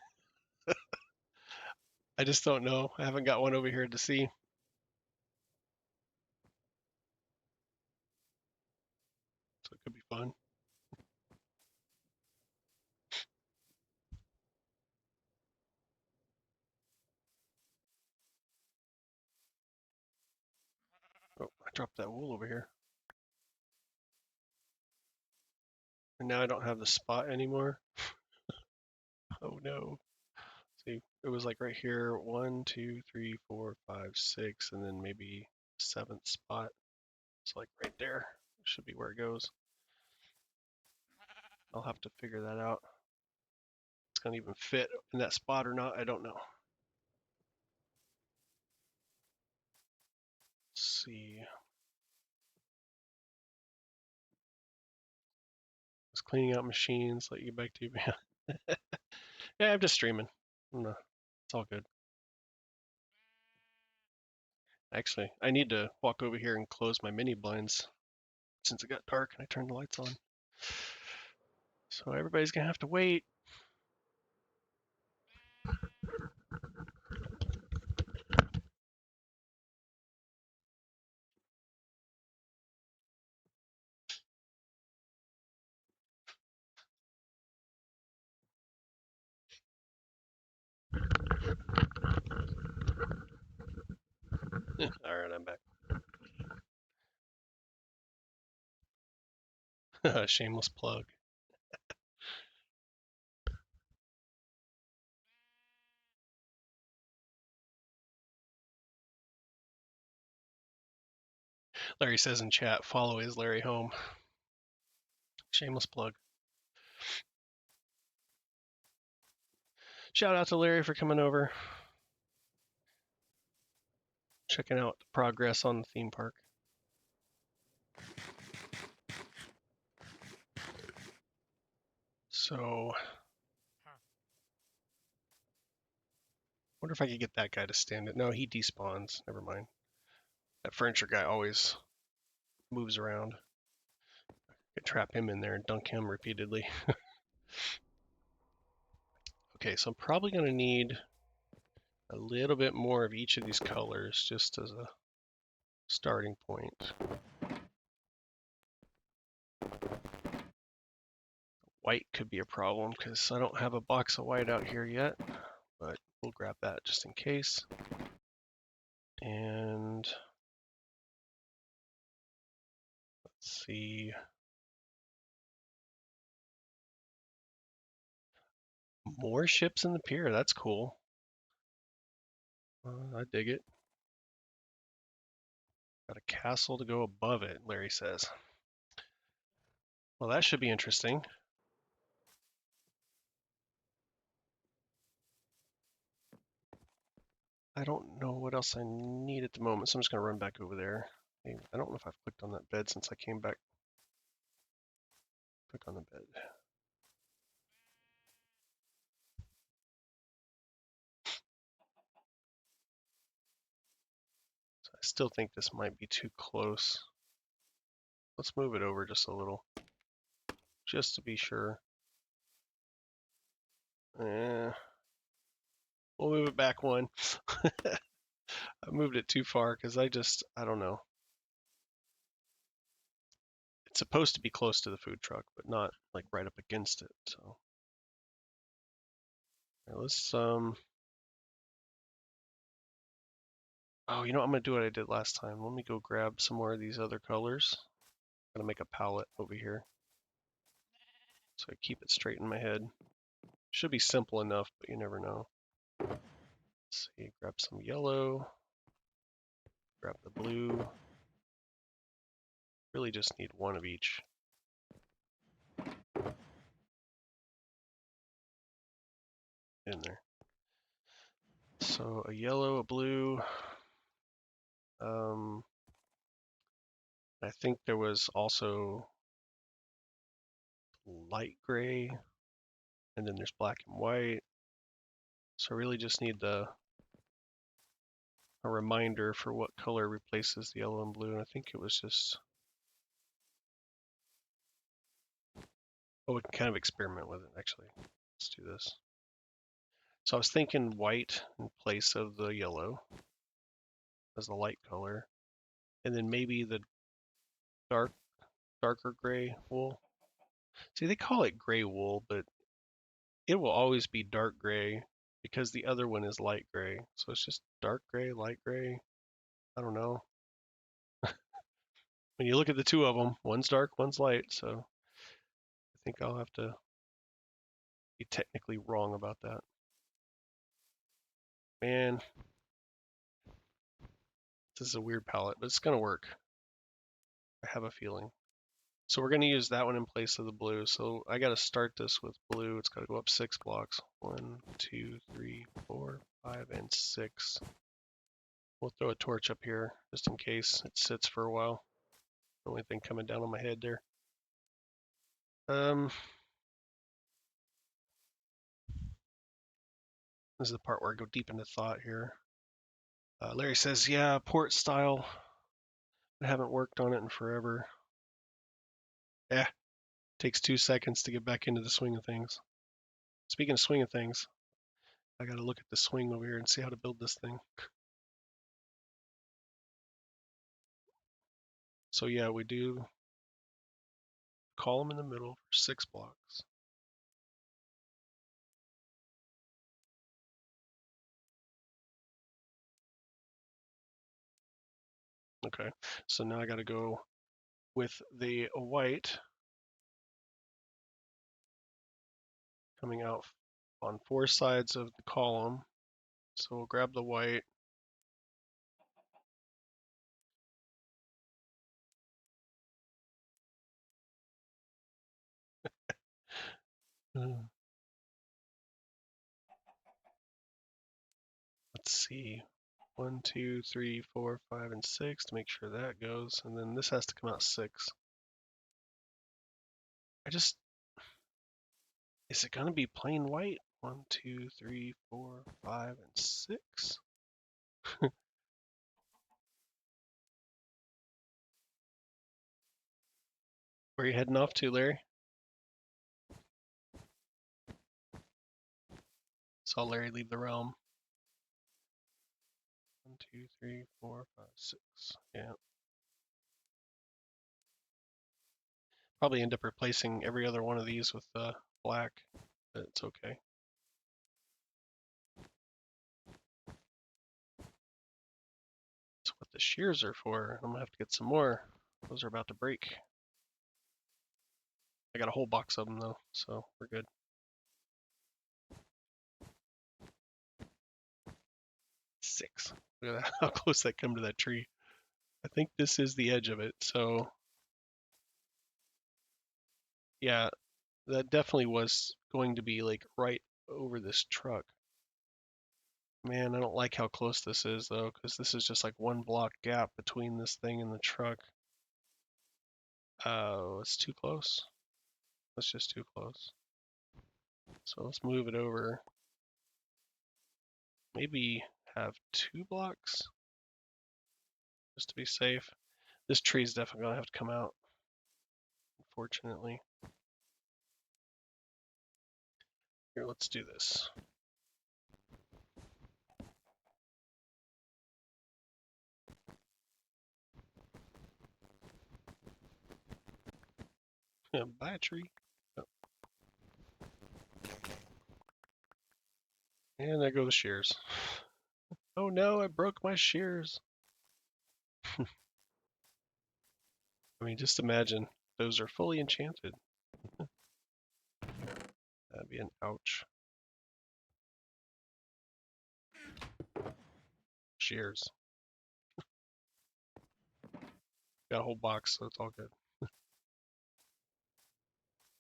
I just don't know. I haven't got one over here to see. So it could be fun. Oh, I dropped that wool over here. And now I don't have the spot anymore. Oh no. See, it was like right here, 1, 2, 3, 4, 5, 6, and then maybe seventh spot. It's like right there. Should be where it goes. I'll have to figure that out. It's gonna even fit in that spot or not, I don't know. Let's see. Just cleaning out machines, let you get back to you. Yeah, I'm just streaming. No, it's all good. Actually, I need to walk over here and close my mini blinds since it got dark and I turned the lights on. So everybody's gonna have to wait. All right, I'm back. Shameless plug. Larry says in chat, follow is Larry home. Shameless plug. Shout out to Larry for coming over, checking out the progress on the theme park. So, wonder if I could get that guy to stand it. No, he despawns. Never mind. That furniture guy always moves around. I could trap him in there and dunk him repeatedly. Okay, so I'm probably going to need a little bit more of each of these colors just as a starting point. White could be a problem because I don't have a box of white out here yet, but we'll grab that just in case. And let's see. More ships in the pier. That's cool. I dig it. Got a castle to go above it, Larry says. Well, that should be interesting. I don't know what else I need at the moment, so I'm just going to run back over there. I don't know if I've clicked on that bed since I came back. Click on the bed. So I still think this might be too close. Let's move it over just a little, just to be sure. Eh, we'll move it back one. I moved it too far because I don't know. It's supposed to be close to the food truck, but not like right up against it. So right, let's oh, you know, I'm gonna do what I did last time. Let me go grab some more of these other colors. I'm gonna make a palette over here so I keep it straight in my head. Should be simple enough, but you never know. Let's see, grab some yellow, grab the blue. Really just need one of each. In there. So a yellow, a blue. I think there was also light gray, and then there's black and white. So I really just need a reminder for what color replaces the yellow and blue, and I think it was just, oh, we can kind of experiment with it actually. Let's do this. So I was thinking white in place of the yellow as the light color, and then maybe the darker gray wool. See, they call it gray wool, but it will always be dark gray because the other one is light gray. So it's just dark gray, light gray. I don't know. When you look at the two of them, one's dark, one's light. So I think I'll have to be technically wrong about that. Man, this is a weird palette, but it's going to work. I have a feeling. So we're going to use that one in place of the blue. So I got to start this with blue. It's got to go up 6 blocks. 1, 2, 3, 4, 5, and 6. We'll throw a torch up here just in case it sits for a while. The only thing coming down on my head there. This is the part where I go deep into thought here. Larry says, yeah, port style. I haven't worked on it in forever. Yeah, takes 2 seconds to get back into the swing of things. Speaking of swing of things, I got to look at the swing over here and see how to build this thing. So yeah, we do column in the middle for 6 blocks. Okay, so now I got to go with the white coming out on 4 sides of the column. So we'll grab the white. Let's see. 1, 2, 3, 4, 5, and 6 to make sure that goes. And then this has to come out 6. Is it going to be plain white? 1, 2, 3, 4, 5, and 6? Where are you heading off to, Larry? Saw Larry leave the realm. 1, 2, 3, 4, 5, 6. Yeah. Probably end up replacing every other one of these with black, but it's okay. That's what the shears are for. I'm gonna have to get some more. Those are about to break. I got a whole box of them though, so we're good. Six. Look at that, how close that come to that tree. I think this is the edge of it, so yeah, that definitely was going to be like right over this truck. Man, I don't like how close this is though, because this is just like one block gap between this thing and the truck. Oh, it's too close. That's just too close. So let's move it over. Maybe have 2 blocks just to be safe. This tree is definitely gonna have to come out, unfortunately. Here, let's do this. Yeah, bye, tree. Oh. And there go the shears. Oh no, I broke my shears. I mean, just imagine those are fully enchanted. That'd be an ouch. Shears. Got a whole box, so it's all good.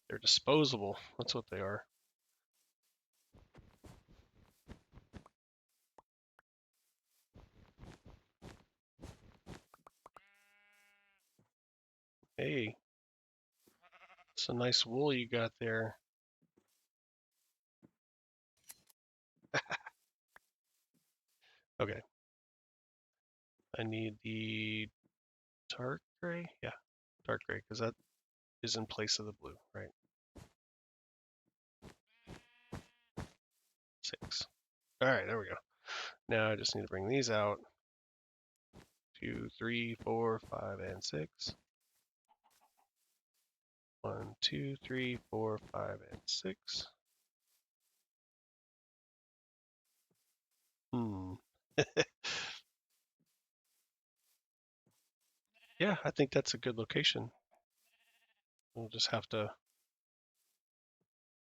They're disposable. That's what they are. Hey, it's a nice wool you got there. Okay. I need the dark gray. Yeah, dark gray, because that is in place of the blue, right? 6. All right, there we go. Now I just need to bring these out. 2, 3, 4, 5, and 6. 1, 2, 3, 4, 5, and 6. Yeah, I think that's a good location. We'll just have to,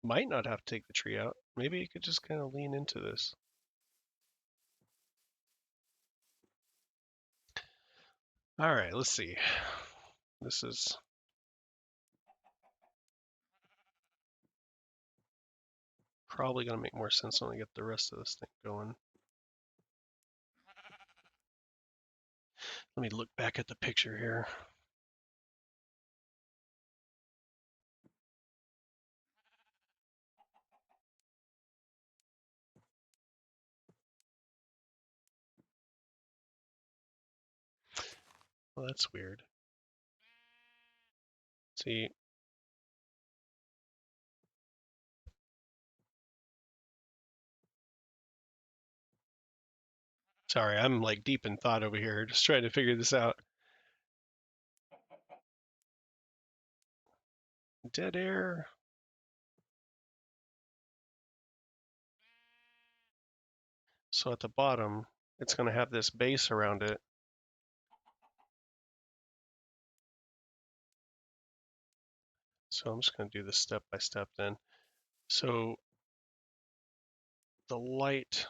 might not have to take the tree out. Maybe you could just kind of lean into this. All right, let's see. This is probably going to make more sense when I get the rest of this thing going. Let me look back at the picture here. Well, that's weird. See, sorry, I'm like deep in thought over here, just trying to figure this out. Dead air. So at the bottom, it's going to have this base around it. So I'm just going to do this step by step then. So the light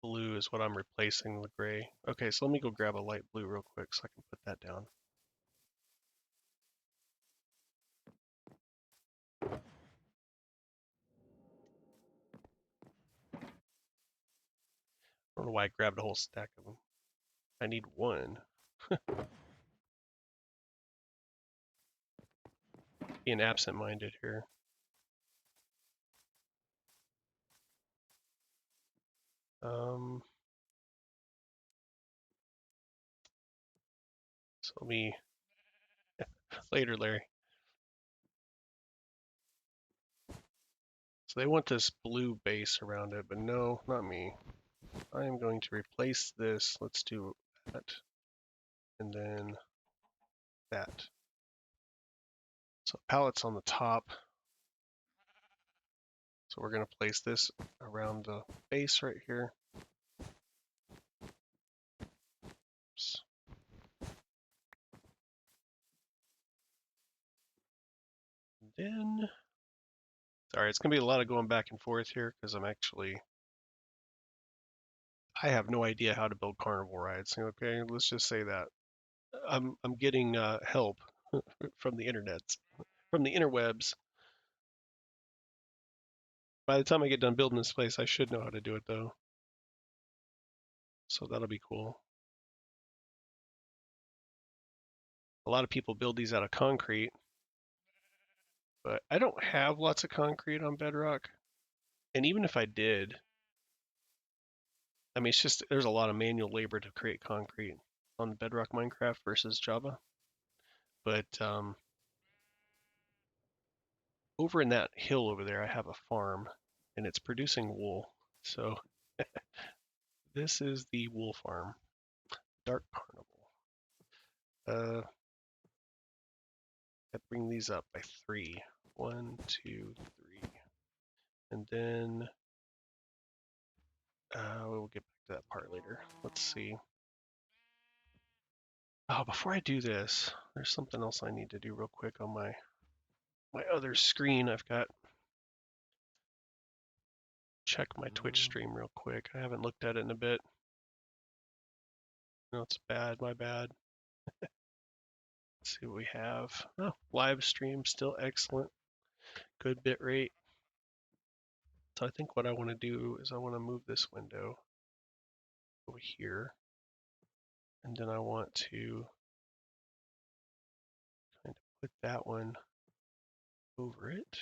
blue is what I'm replacing the gray. Okay, so let me go grab a light blue real quick so I can put that down. I don't know why I grabbed a whole stack of them. I need one. Being absent-minded here. So let me later, Larry. So they want this blue base around it, but no, not me. I am going to replace this. Let's do that. And then that. So pallet's on the top. So we're going to place this around the base right here. Oops. And then, sorry, it's going to be a lot of going back and forth here because I have no idea how to build carnival rides. Okay, let's just say that. I'm getting help from the internets, from the interwebs. By the time I get done building this place, I should know how to do it though. So that'll be cool. A lot of people build these out of concrete, but I don't have lots of concrete on Bedrock. And even if I did, I mean, it's just there's a lot of manual labor to create concrete on Bedrock Minecraft versus Java. But over in that hill over there, I have a farm, and it's producing wool. So this is the wool farm, Dark Carnival. I bring these up by 3. 1, 2, 3, and then we'll get back to that part later. Let's see. Oh, before I do this, there's something else I need to do real quick on my other screen. I've got check my Twitch stream real quick. I haven't looked at it in a bit. No, it's bad. My bad. Let's see what we have. Oh, live stream still excellent. Good bit rate. So I think what I want to do is I want to move this window over here, and then I want to kind of put that one over it.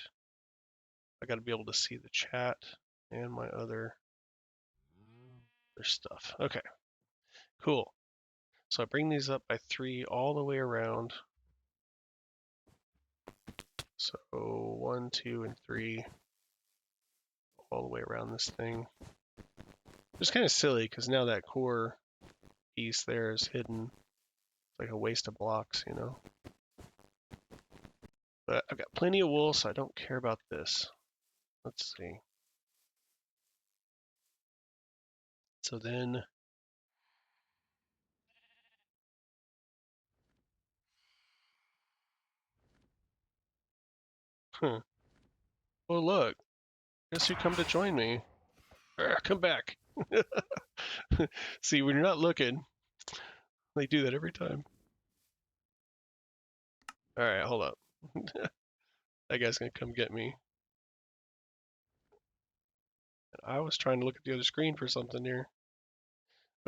I got to be able to see the chat and my other stuff. Okay, cool. So I bring these up by 3 all the way around. So 1, 2, and 3 all the way around this thing. It's kind of silly because now that core piece there is hidden. It's like a waste of blocks, you know. But I've got plenty of wool, so I don't care about this. Let's see. So then, oh look, guess who come to join me? Come back. See, when you're not looking, they do that every time. All right, hold up. That guy's gonna come get me. I was trying to look at the other screen for something here.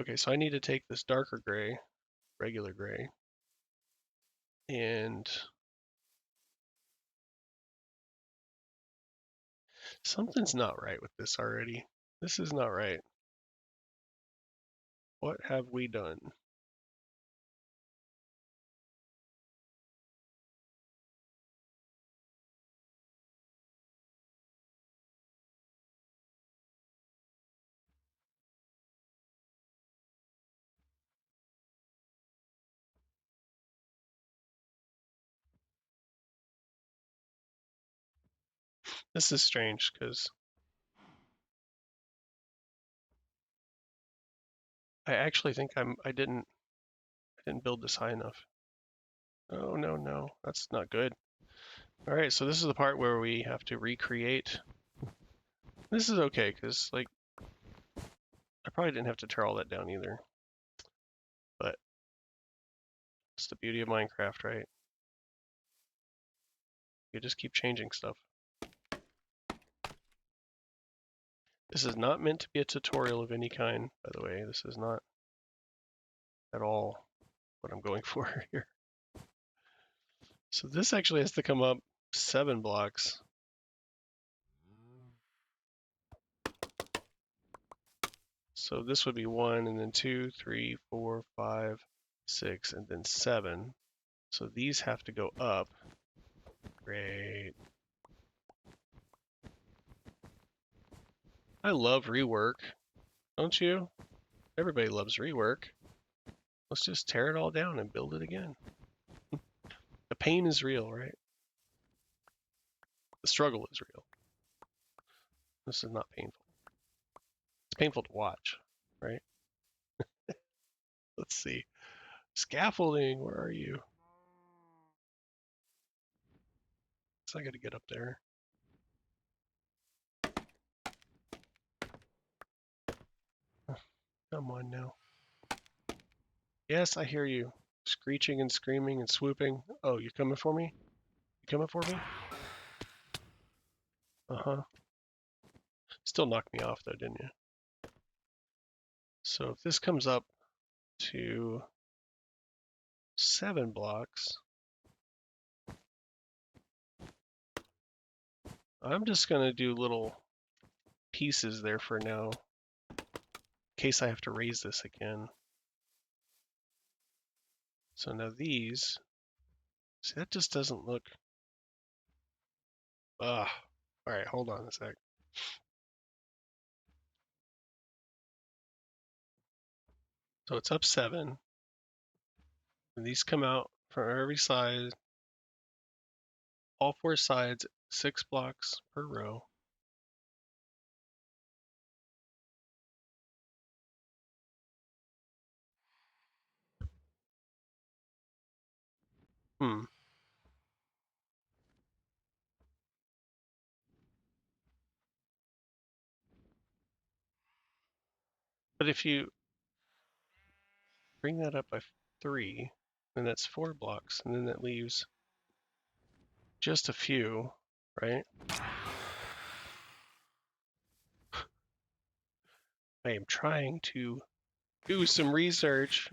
Okay, so I need to take this darker gray, regular gray, and something's not right with this already. This is not right. What have we done? This is strange because I actually think I didn't build this high enough. Oh no, no, that's not good. All right, so this is the part where we have to recreate. This is okay because like I probably didn't have to tear all that down either. But it's the beauty of Minecraft, right? You just keep changing stuff. This is not meant to be a tutorial of any kind, by the way. This is not at all what I'm going for here. So this actually has to come up 7 blocks. So this would be 1, and then 2, 3, 4, 5, 6, and then 7. So these have to go up. Great. I love rework, don't you? Everybody loves rework. Let's just tear it all down and build it again. The pain is real, right? The struggle is real. This is not painful. It's painful to watch, right? Let's see. Scaffolding, where are you? So I gotta get up there. Come on now. Yes, I hear you. Screeching and screaming and swooping. Oh, you coming for me? You coming for me? Uh-huh. Still knocked me off though, didn't you? So if this comes up to 7 blocks, I'm just gonna do little pieces there for now, in case I have to raise this again. So now these, see, that just doesn't look, all right, hold on a sec. So it's up 7, and these come out from every side, all 4 sides, 6 blocks per row. Hmm. But if you bring that up by 3, then that's 4 blocks, and then that leaves just a few, right? I am trying to do some research.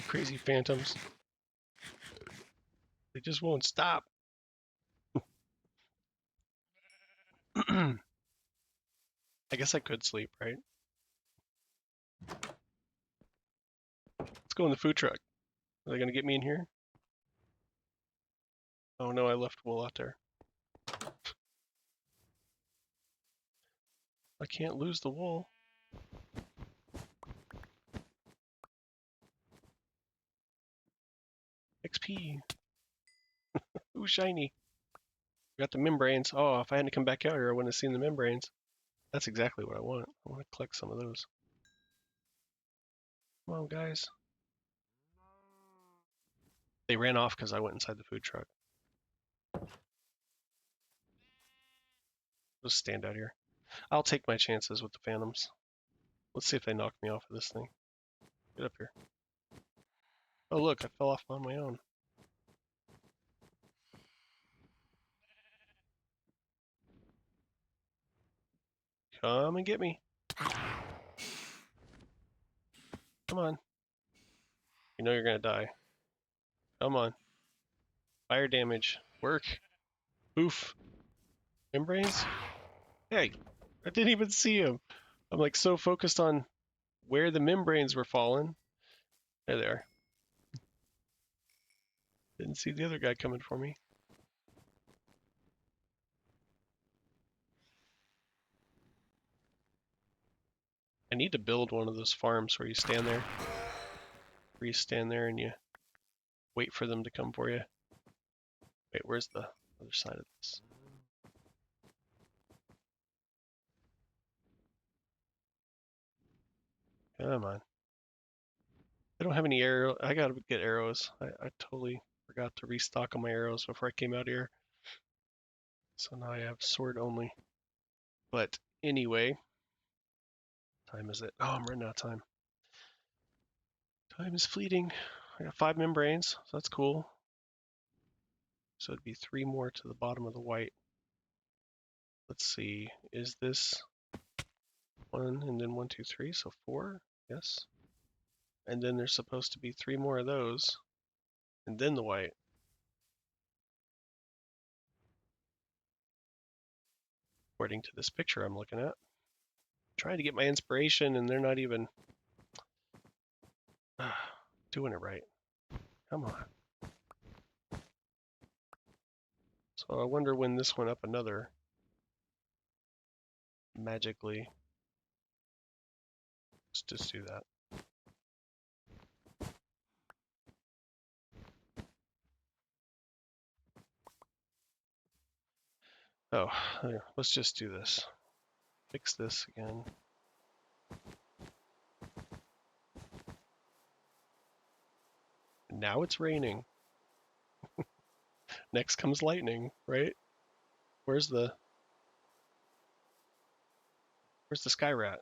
Crazy phantoms. They just won't stop. I guess I could sleep, right? Let's go in the food truck. Are they gonna get me in here? Oh no, I left wool out there. I can't lose the wool. XP. Ooh, shiny. Got the membranes. Oh, if I hadn't come back out here, I wouldn't have seen the membranes. That's exactly what I want. I want to collect some of those. Come on, guys. They ran off because I went inside the food truck. Just stand out here. I'll take my chances with the phantoms. Let's see if they knock me off of this thing. Get up here. Oh, look, I fell off on my own. Come and get me. Come on. You know you're gonna die. Come on. Fire damage. Work. Oof. Membranes? Hey, I didn't even see him. I'm like so focused on where the membranes were falling. There they are. Didn't see the other guy coming for me. I need to build one of those farms where you stand there. Where you stand there and you wait for them to come for you. Wait, where's the other side of this? Come on. I don't have any arrow. I gotta get arrows. I totally forgot to restock on my arrows before I came out here. So now I have sword only. But anyway, time is it? Oh, I'm running out of time. Time is fleeting. I got 5 membranes, so that's cool. So it'd be 3 more to the bottom of the white. Let's see, is this 1 and then 1, 2, 3, so 4? Yes. And then there's supposed to be 3 more of those, and then the white. According to this picture I'm looking at. Trying to get my inspiration, and they're not even doing it right. Come on. So I wonder when this went up another magically. Let's just do that. Oh, here, let's just do this. Fix this again. Now it's raining. Next comes lightning, right? Where's the sky rat?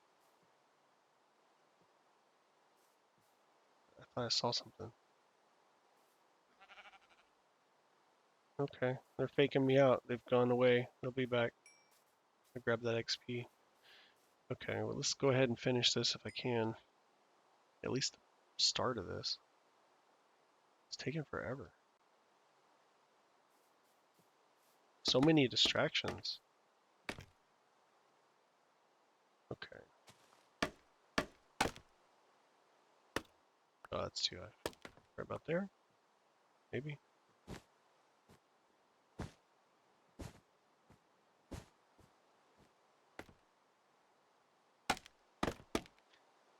I thought I saw something. Okay, they're faking me out. They've gone away. They'll be back. I grab that XP. Okay, well let's go ahead and finish this if I can. At least the start of this. It's taking forever. So many distractions. Okay. Oh, that's too high. Right about there? Maybe?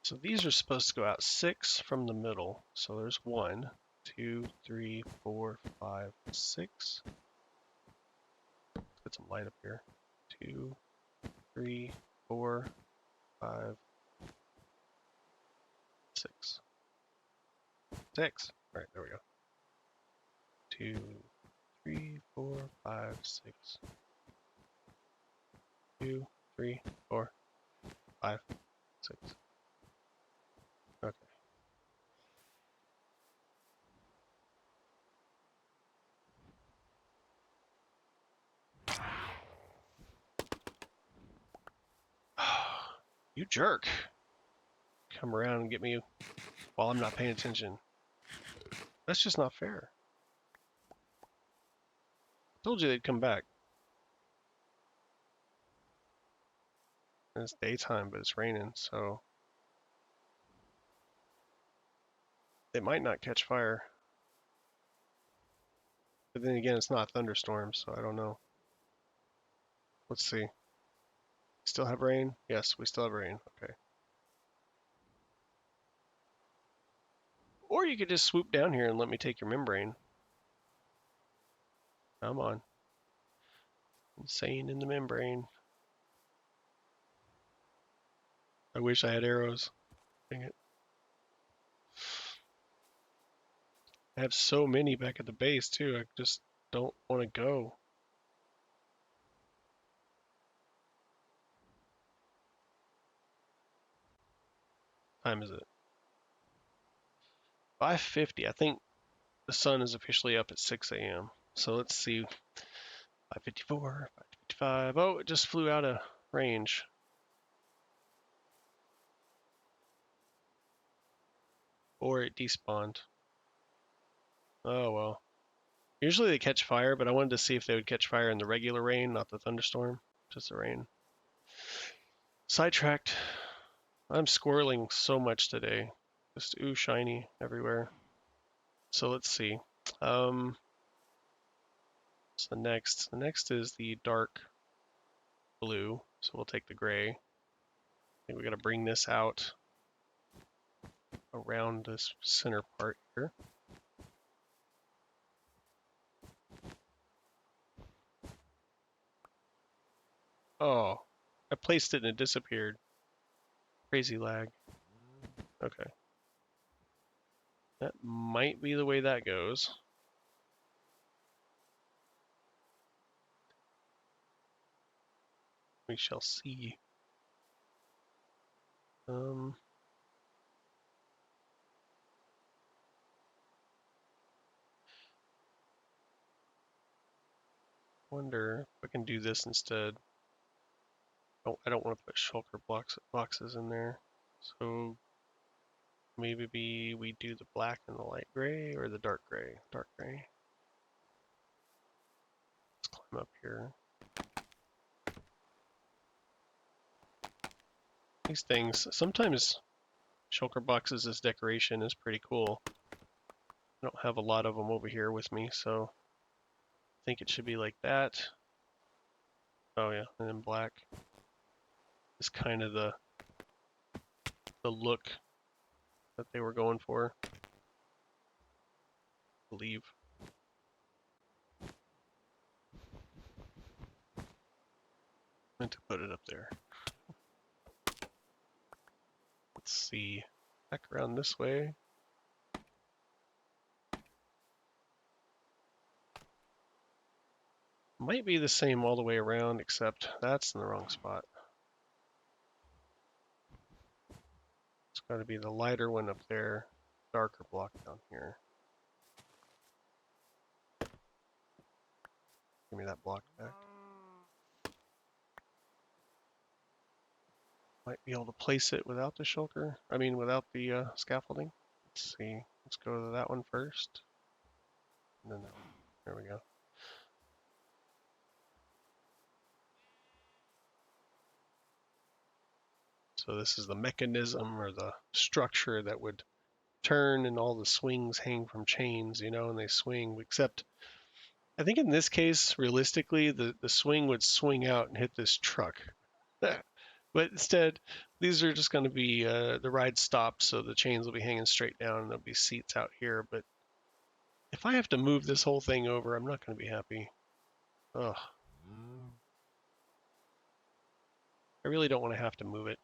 So these are supposed to go out 6 from the middle. So there's 1, 2, 3, 4, 5, 6. Let's get some light up here. 2, 3, 4, 5, 6. 6. All right, there we go. 2, 3, 4, 5, 6. 2, 3, 4, 5, 6. Okay. You jerk. Come around and get me while I'm not paying attention. That's just not fair. I told you they'd come back. And it's daytime, but it's raining, so it might not catch fire. But then again, it's not a thunderstorm, so I don't know. Let's see. Still have rain? Yes, we still have rain. Okay. Or you could just swoop down here and let me take your membrane. Come on. Insane in the membrane. I wish I had arrows. Dang it. I have so many back at the base, too. I just don't want to go. What time is it? 5:50. I think the sun is officially up at 6 a.m. So let's see. 5:54, 5:55. Oh, it just flew out of range. Or it despawned. Oh well. Usually they catch fire, but I wanted to see if they would catch fire in the regular rain, not the thunderstorm. Just the rain. Sidetracked. I'm squirreling so much today. Just ooh shiny everywhere. So let's see. What's the next? The next is the dark blue. So we'll take the gray. I think we gotta bring this out around this center part here. Oh, I placed it and it disappeared. Crazy lag. Okay. That might be the way that goes. We shall see. Wonder if I can do this instead. Oh, I don't want to put shulker boxes in there. So maybe we do the black and the light gray or the dark gray. Dark gray. Let's climb up here. These things, sometimes shulker boxes as decoration is pretty cool. I don't have a lot of them over here with me, so I think it should be like that. Oh yeah, and then black. is kind of the look that they were going for, I believe. Meant to put it up there. Let's see. Back around this way. Might be the same all the way around, except that's in the wrong spot. It's got to be the lighter one up there, darker block down here. Give me that block back. Might be able to place it without the shulker. I mean, without the scaffolding. Let's see. Let's go to that one first. And then that one. There we go. So this is the mechanism or the structure that would turn, and all the swings hang from chains, you know, and they swing. Except, I think in this case, realistically, the swing would swing out and hit this truck. But instead, these are just going to be the ride stops, so the chains will be hanging straight down, and there'll be seats out here. But if I have to move this whole thing over, I'm not going to be happy. Ugh. I really don't want to have to move it.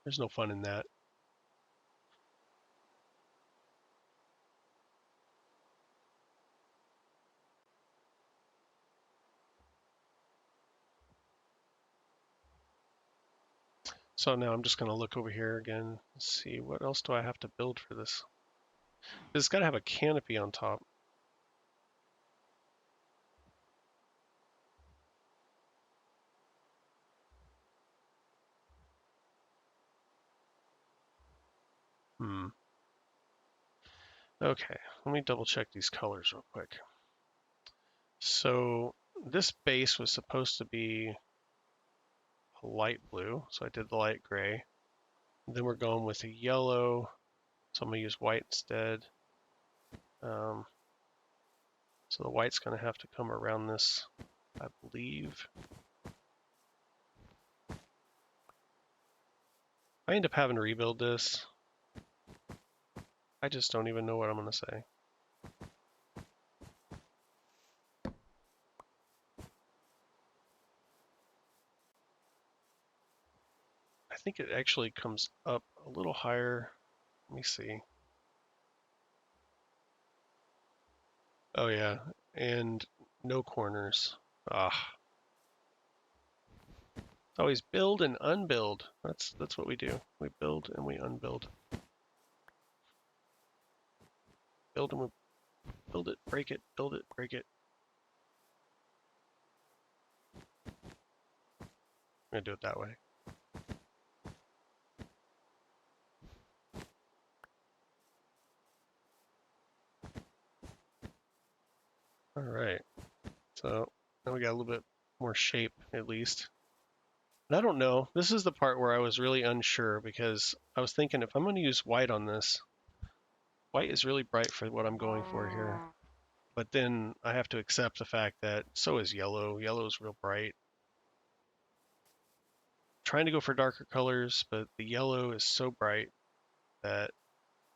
There's no fun in that. So now I'm just going to look over here again and see what else do I have to build for this. It's got to have a canopy on top. Okay, let me double check these colors real quick. So this base was supposed to be a light blue, so I did the light gray. Then we're going with a yellow, so I'm going to use white instead. So the white's going to have to come around this, I believe. I end up having to rebuild this. I just don't even know what I'm going to say. I think it actually comes up a little higher. Let me see. Oh yeah, and no corners. Ah. It's always build and unbuild. That's what we do. We build and we unbuild. Build and we build it, break it, build it, break it. I'm gonna do it that way. All right. So now we got a little bit more shape at least. And I don't know. This is the part where I was really unsure because I was thinking if I'm going to use white on this, white is really bright for what I'm going for here. But then I have to accept the fact that so is yellow. Yellow is real bright. Trying to go for darker colors, but the yellow is so bright that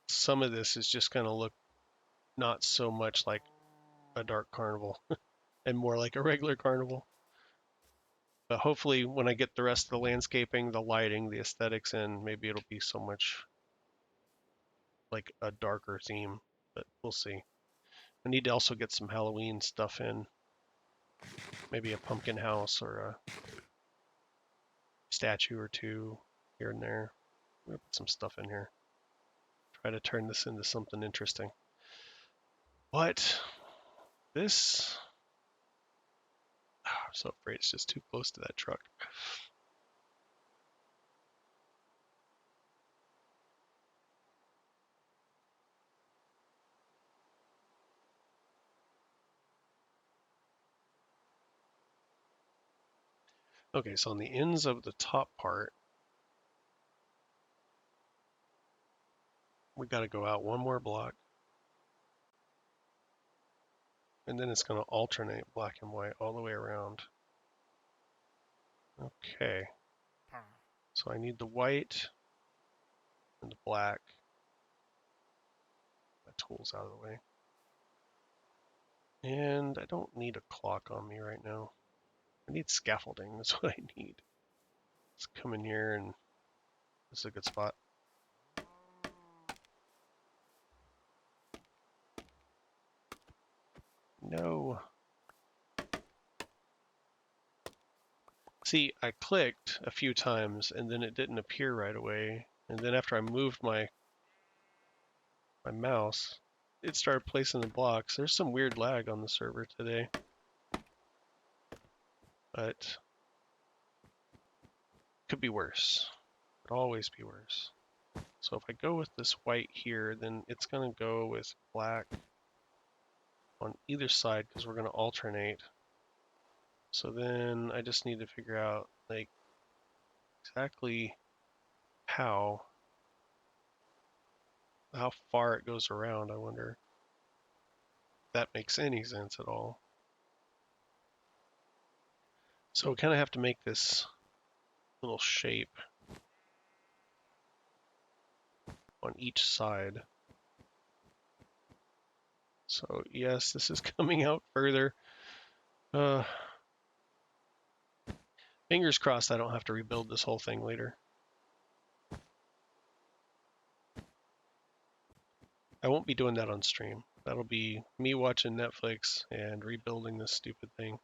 some of this is just going to look not so much like a dark carnival and more like a regular carnival. But hopefully when I get the rest of the landscaping, the lighting, the aesthetics in, maybe it'll be so much like a darker theme, but we'll see. I need to also get some Halloween stuff in. Maybe a pumpkin house or a statue or two here and there. I'm gonna put some stuff in here. Try to turn this into something interesting. But this, I'm so afraid it's just too close to that truck. Okay, so on the ends of the top part, we got to go out one more block. And then it's going to alternate black and white all the way around. Okay. So I need the white and the black. That tool's out of the way. And I don't need a clock on me right now. I need scaffolding, that's what I need. Let's come in here and this is a good spot. No. See, I clicked a few times and then it didn't appear right away. And then after I moved my mouse, it started placing the blocks. There's some weird lag on the server today. But could be worse. Could always be worse. So if I go with this white here, then it's going to go with black on either side because we're going to alternate. So then I just need to figure out like exactly how far it goes around. I wonder if that makes any sense at all. So we kind of have to make this little shape on each side. So yes, this is coming out further. Fingers crossed I don't have to rebuild this whole thing later. I won't be doing that on stream. That'll be me watching Netflix and rebuilding this stupid thing.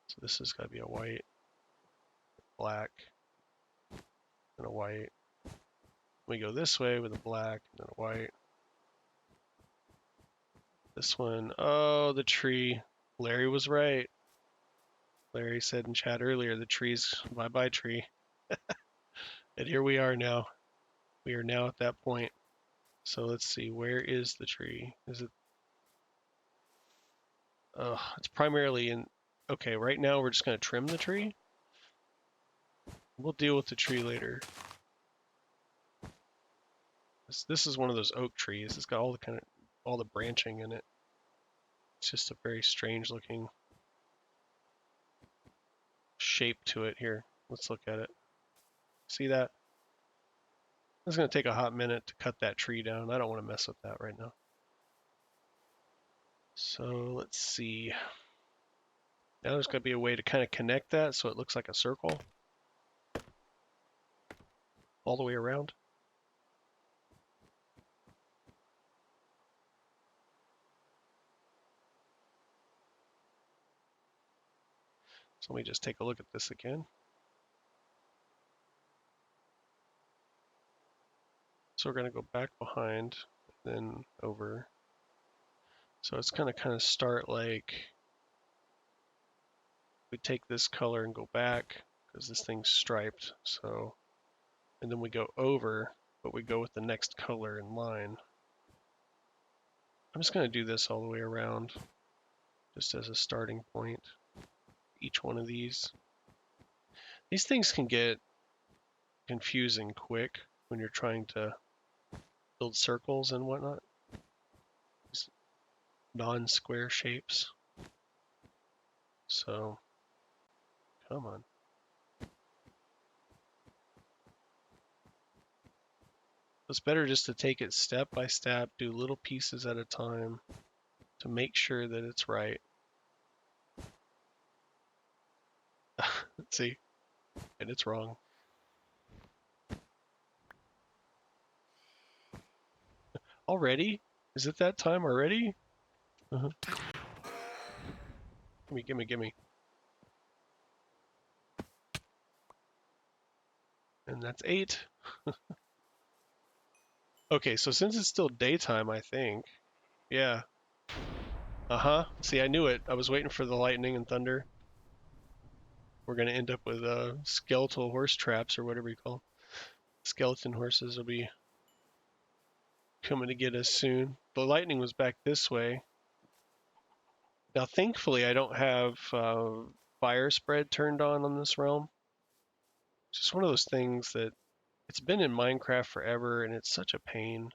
So this has got to be a white, black, and a white. We go this way with a black and then a white. This one, oh, the tree. Larry was right. Larry said in chat earlier, the tree's bye-bye tree. And here we are now. We are now at that point. So let's see, where is the tree? Is it? It's primarily in. Okay, right now we're just going to trim the tree. We'll deal with the tree later. This is one of those oak trees. It's got all the branching in it. It's just a very strange looking shape to it here. Let's look at it. See that? It's going to take a hot minute to cut that tree down. I don't want to mess with that right now. So let's see. Now there's going to be a way to kind of connect that so it looks like a circle all the way around. So let me just take a look at this again. So we're going to go back behind, then over. So it's going to kind of start like we take this color and go back because this thing's striped. So, and then we go over, but we go with the next color in line. I'm just going to do this all the way around just as a starting point. Each one of these. These things can get confusing quick when you're trying to build circles and whatnot. These non-square shapes. So, come on. It's better just to take it step by step, do little pieces at a time to make sure that it's right. Let's see, and it's wrong. Already? Is it that time already? Gimme. And that's 8. Okay, so since it's still daytime, I think. Yeah. See, I knew it. I was waiting for the lightning and thunder. We're going to end up with skeletal horse traps or whatever you call them. Skeleton horses will be coming to get us soon. The lightning was back this way. Now, thankfully, I don't have fire spread turned on this realm. It's just one of those things that it's been in Minecraft forever, and it's such a pain.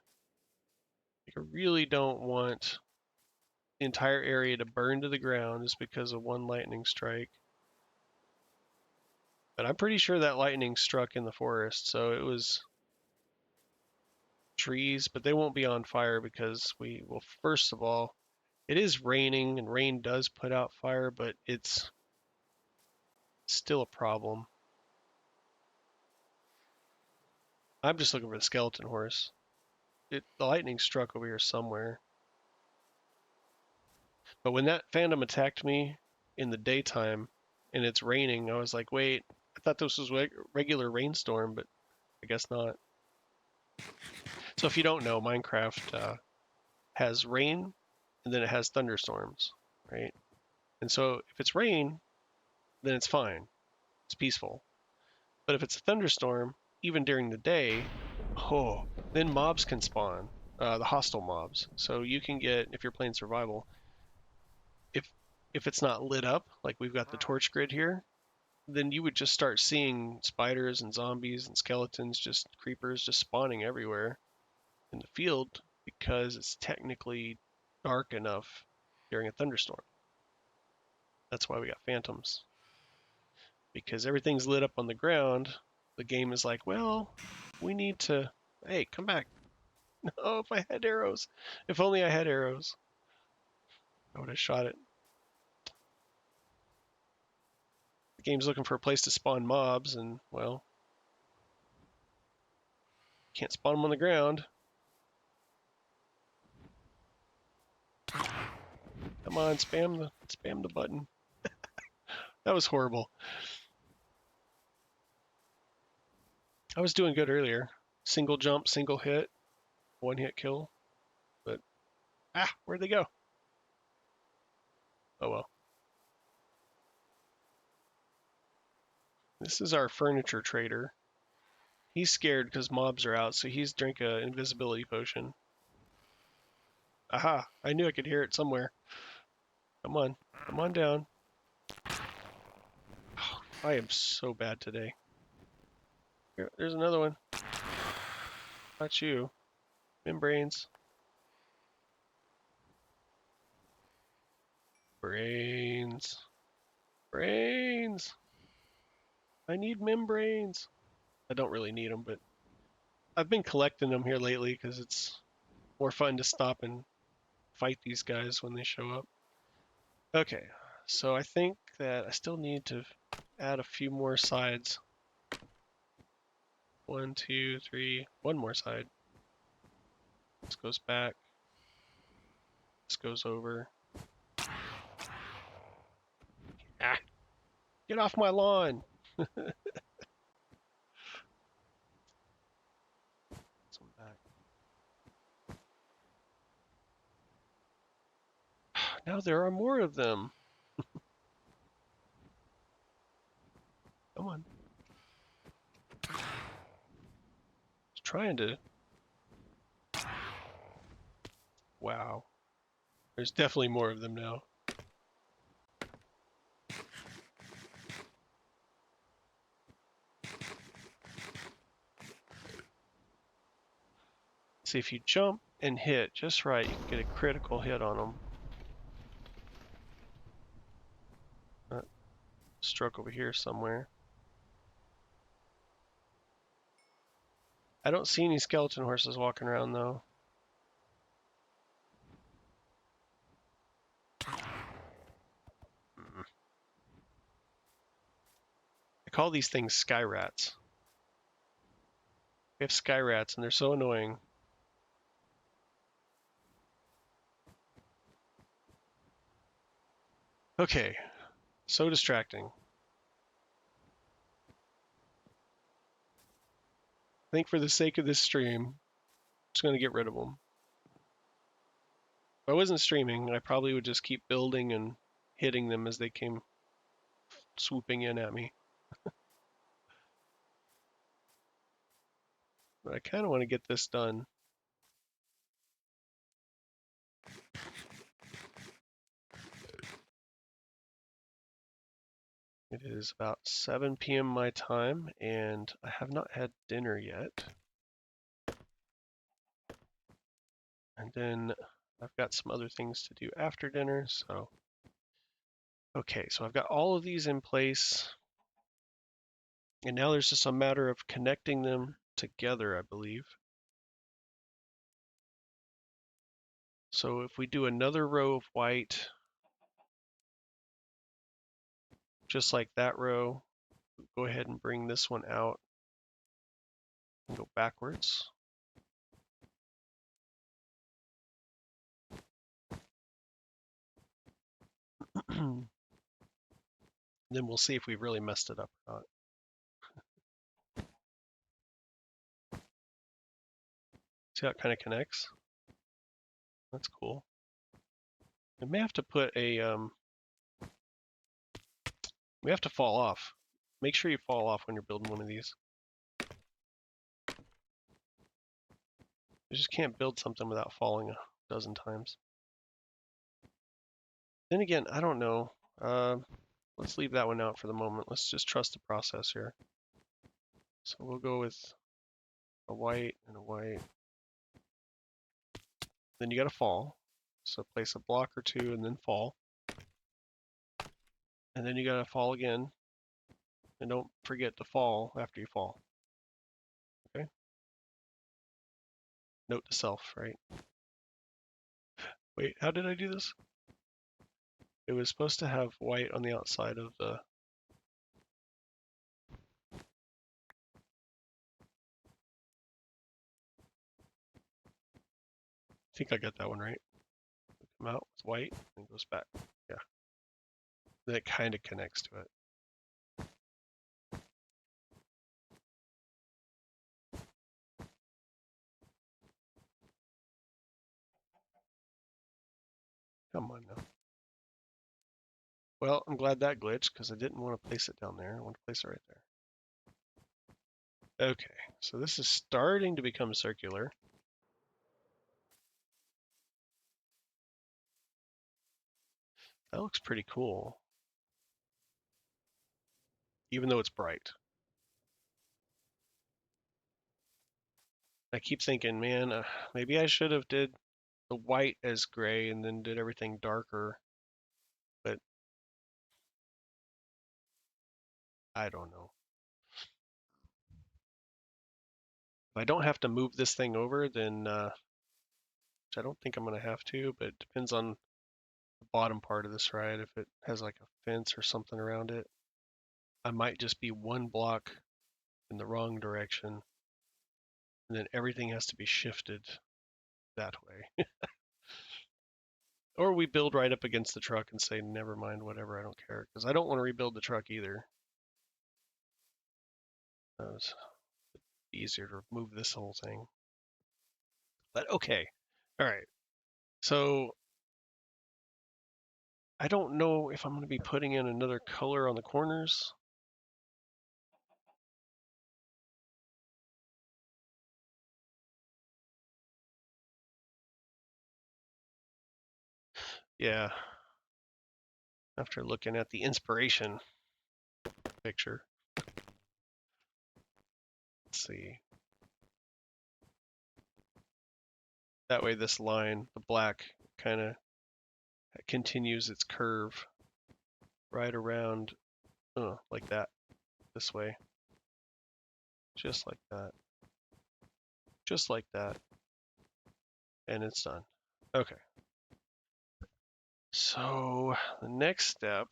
I really don't want the entire area to burn to the ground just because of one lightning strike. But I'm pretty sure that lightning struck in the forest, so it was trees, but they won't be on fire because well, first of all, it is raining and rain does put out fire, but it's still a problem. I'm just looking for the skeleton horse. The lightning struck over here somewhere. But when that phantom attacked me in the daytime and it's raining, I was like, wait, I thought this was regular rainstorm, but I guess not. So if you don't know, Minecraft has rain and then it has thunderstorms, right? And so if it's rain, then it's fine. It's peaceful. But if it's a thunderstorm, even during the day, then mobs can spawn, the hostile mobs. So you can get, if you're playing survival, if if it's not lit up, like we've got the torch grid here, then you would just start seeing spiders and zombies and skeletons, just creepers, just spawning everywhere in the field because it's technically dark enough during a thunderstorm. That's why we got phantoms. Because everything's lit up on the ground, the game is like, well, we need to, hey, come back. Oh, if I had arrows. If only I had arrows. I would have shot it. The game's looking for a place to spawn mobs, and, well, can't spawn them on the ground. Come on, spam the button. That was horrible. I was doing good earlier. Single jump, single hit, one hit kill. But where'd they go? Oh well. This is our furniture trader. He's scared because mobs are out, so he's drink a invisibility potion. Aha! I knew I could hear it somewhere. Come on down. I am so bad today. Here, there's another one. Not you. Membranes. Brains. Brains. I need membranes. I don't really need them, but I've been collecting them here lately because it's more fun to stop and fight these guys when they show up. Okay, so I think that I still need to add a few more sides. 1, 2, 3, one more side. This goes back. This goes over. Get off my lawn! This one back. Now there are more of them. Come on. Just trying to. Wow. There's definitely more of them now. See, if you jump and hit just right, you can get a critical hit on them. Struck over here somewhere. I don't see any skeleton horses walking around though. I call these things sky rats. We have sky rats and they're so annoying. Okay, so distracting. I think for the sake of this stream, I'm just going to get rid of them. If I wasn't streaming, I probably would just keep building and hitting them as they came swooping in at me. But I kind of want to get this done. It is about 7 p.m. my time, and I have not had dinner yet. And then I've got some other things to do after dinner, so. Okay, so I've got all of these in place. And now there's just a matter of connecting them together, I believe. So if we do another row of white, just like that row, go ahead and bring this one out and go backwards. Then we'll see if we really messed it up or not. See how it kind of connects? That's cool. I may have to put a, we have to fall off. Make sure you fall off when you're building one of these. You just can't build something without falling a dozen times. Then again, I don't know. Let's leave that one out for the moment. Let's just trust the process here. So we'll go with a white and a white. Then you got to fall. So place a block or two and then fall. And then you got to fall again. And don't forget to fall after you fall. Okay? Note to self, right? Wait, how did I do this? It was supposed to have white on the outside of the... I think I got that one right. Come out with white and goes back. Yeah. Then it kind of connects to it. Come on now. Well, I'm glad that glitched because I didn't want to place it down there. I want to place it right there. Okay, so this is starting to become circular. That looks pretty cool, even though it's bright. I keep thinking, man, maybe I should have did the white as gray and then did everything darker, but I don't know. If I don't have to move this thing over, then, which I don't think I'm going to have to, but it depends on the bottom part of this ride. If it has like a fence or something around it, I might just be one block in the wrong direction, and then everything has to be shifted that way. Or we build right up against the truck and say, never mind, whatever, I don't care. Because I don't want to rebuild the truck either. It's easier to move this whole thing. But okay. All right. So I don't know if I'm going to be putting in another color on the corners. Yeah. After looking at the inspiration picture. Let's see. That way this line, the black, kind of continues its curve right around like that, this way. Just like that. Just like that. And it's done. Okay. So the next step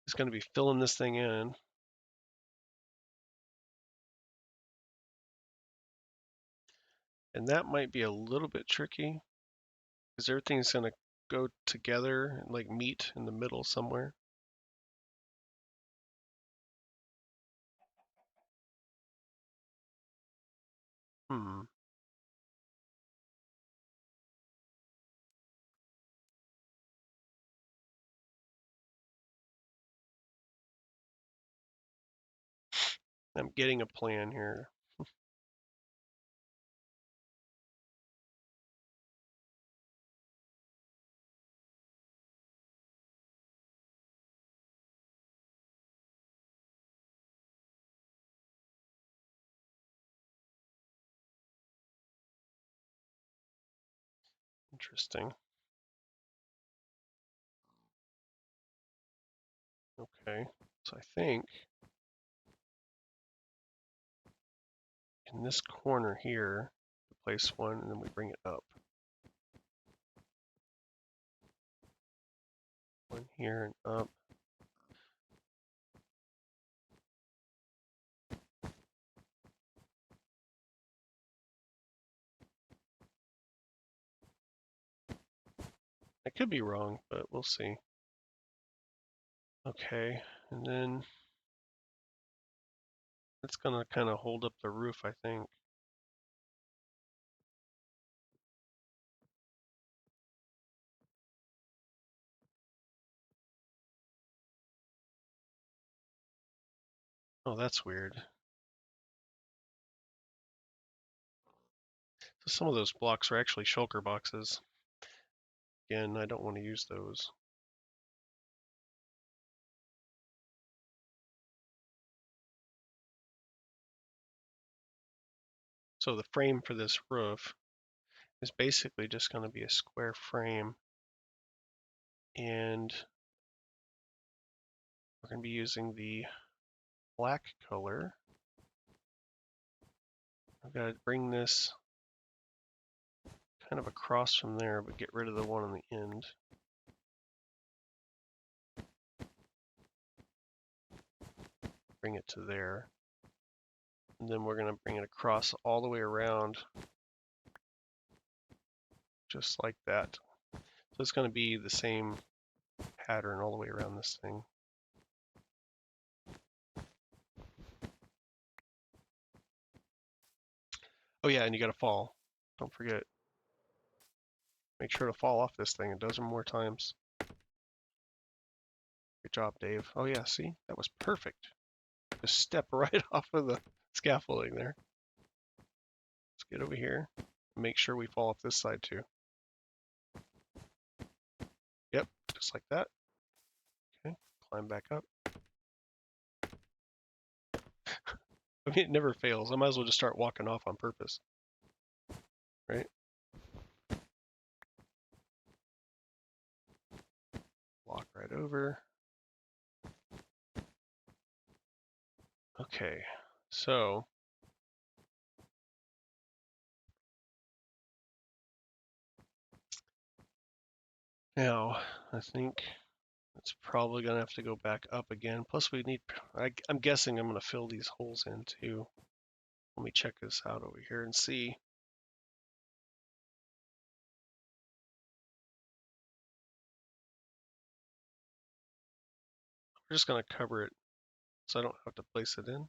is going to be filling this thing in. And that might be a little bit tricky because everything's going to go together and like meet in the middle somewhere. Hmm. I'm getting a plan here. Interesting. Okay. So I think in this corner here, place one, and then we bring it up. One here and up. I could be wrong, but we'll see. Okay, and then it's gonna kind of hold up the roof, I think. Oh, that's weird. So some of those blocks are actually shulker boxes. Again, I don't want to use those. So the frame for this roof is basically just going to be a square frame, and we're going to be using the black color. I've got to bring this kind of across from there, but get rid of the one on the end. Bring it to there. And then we're going to bring it across all the way around, just like that. So it's going to be the same pattern all the way around this thing. Oh yeah, and you got to fall. Don't forget. Make sure to fall off this thing a dozen more times. Good job, Dave. Oh yeah, see? That was perfect. Just step right off of the scaffolding there. Let's get over here. Make sure we fall off this side too. Yep, just like that. Okay, climb back up. I mean, it never fails. I might as well just start walking off on purpose. Right? Walk right over. Okay, so now I think it's probably gonna have to go back up again. Plus we need, I'm guessing I'm gonna fill these holes in too. Let me check this out over here and see. We're just gonna cover it so I don't have to place it in.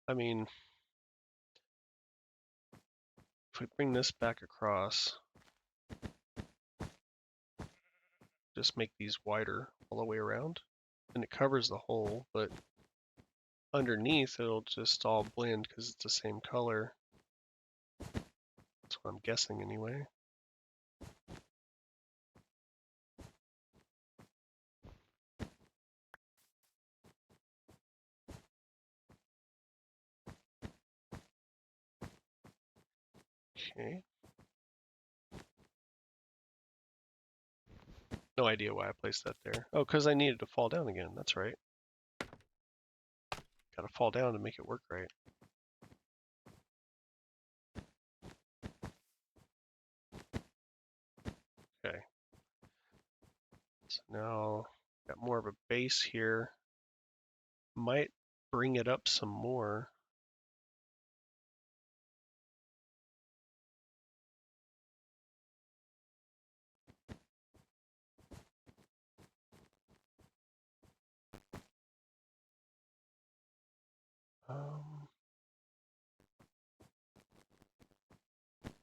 I mean, if we bring this back across, just make these wider all the way around, and it covers the hole, but underneath it'll just all blend because it's the same color. That's what I'm guessing anyway. Okay. No idea why I placed that there. Oh, because I needed to fall down again. That's right. Got to fall down to make it work right. Okay. So now got more of a base here. Might bring it up some more.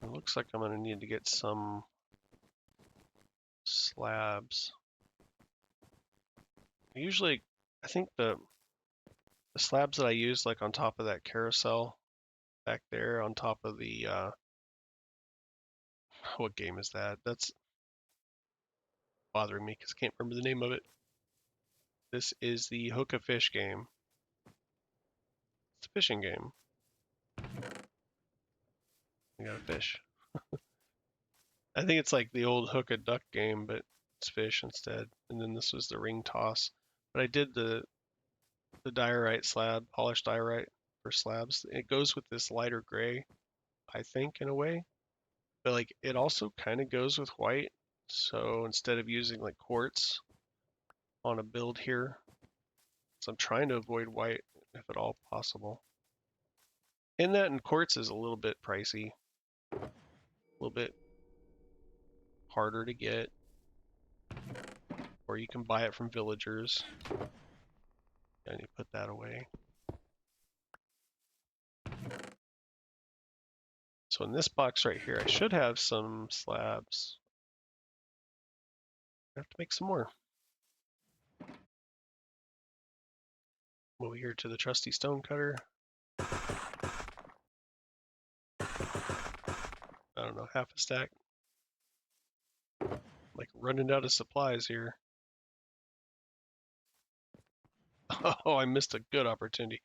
It looks like I'm going to need to get some slabs. Usually, I think the slabs that I use, like on top of that carousel back there, on top of the, what game is that? That's bothering me because I can't remember the name of it. This is the Hook a Fish game. It's a fishing game. You got a fish. I think it's like the old Hook a Duck game, but it's fish instead. And then this was the ring toss. But I did the diorite slab, polished diorite for slabs. It goes with this lighter gray, I think, in a way. But like it also kind of goes with white. So instead of using like quartz on a build here, so I'm trying to avoid white if at all possible. And that and quartz is a little bit pricey, a little bit harder to get, or you can buy it from villagers. And you put that away. So in this box right here, I should have some slabs. I have to make some more. Over here to the trusty stone cutter. I don't know, half a stack. Like running out of supplies here. Oh, I missed a good opportunity.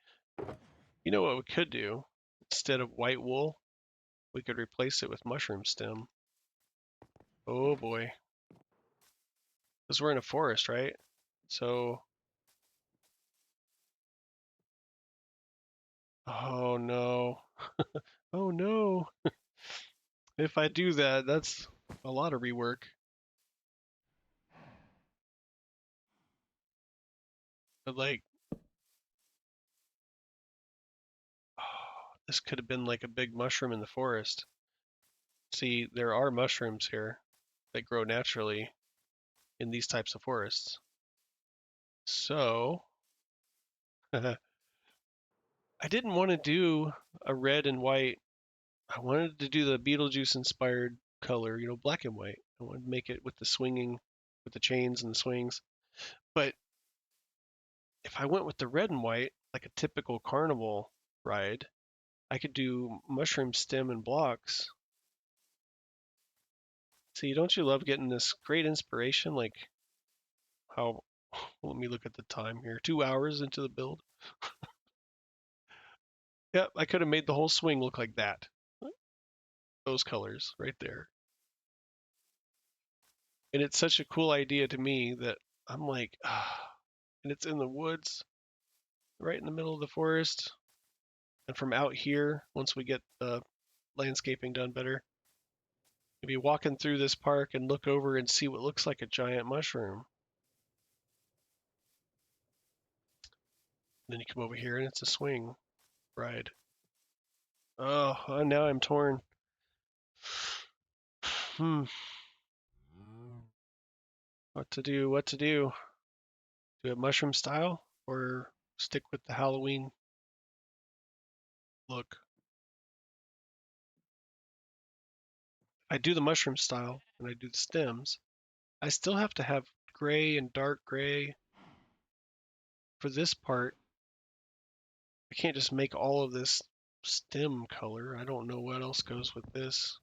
You know what we could do? Instead of white wool, we could replace it with mushroom stem. Oh boy. Because we're in a forest, right? So, oh no. Oh no. If I do that, that's a lot of rework. But like, oh, this could have been like a big mushroom in the forest. See, there are mushrooms here that grow naturally in these types of forests. So, I didn't want to do a red and white. I wanted to do the Beetlejuice inspired color, you know, black and white. I wanted to make it with the swinging, with the chains and the swings. But if I went with the red and white, like a typical carnival ride, I could do mushroom stem and blocks. See, don't you love getting this great inspiration? Like how, let me look at the time here, 2 hours into the build. Yep, I could have made the whole swing look like that. Those colors right there. And it's such a cool idea to me that I'm like, ah, and it's in the woods, right in the middle of the forest. And from out here, once we get the landscaping done better, maybe walking through this park and look over and see what looks like a giant mushroom. Then you come over here and it's a swing ride. Oh, now I'm torn. Hmm, what to do? What to do? Do it mushroom style or stick with the Halloween look? I do the mushroom style and I do the stems. I still have to have gray and dark gray for this part. I can't just make all of this stem color. I don't know what else goes with this.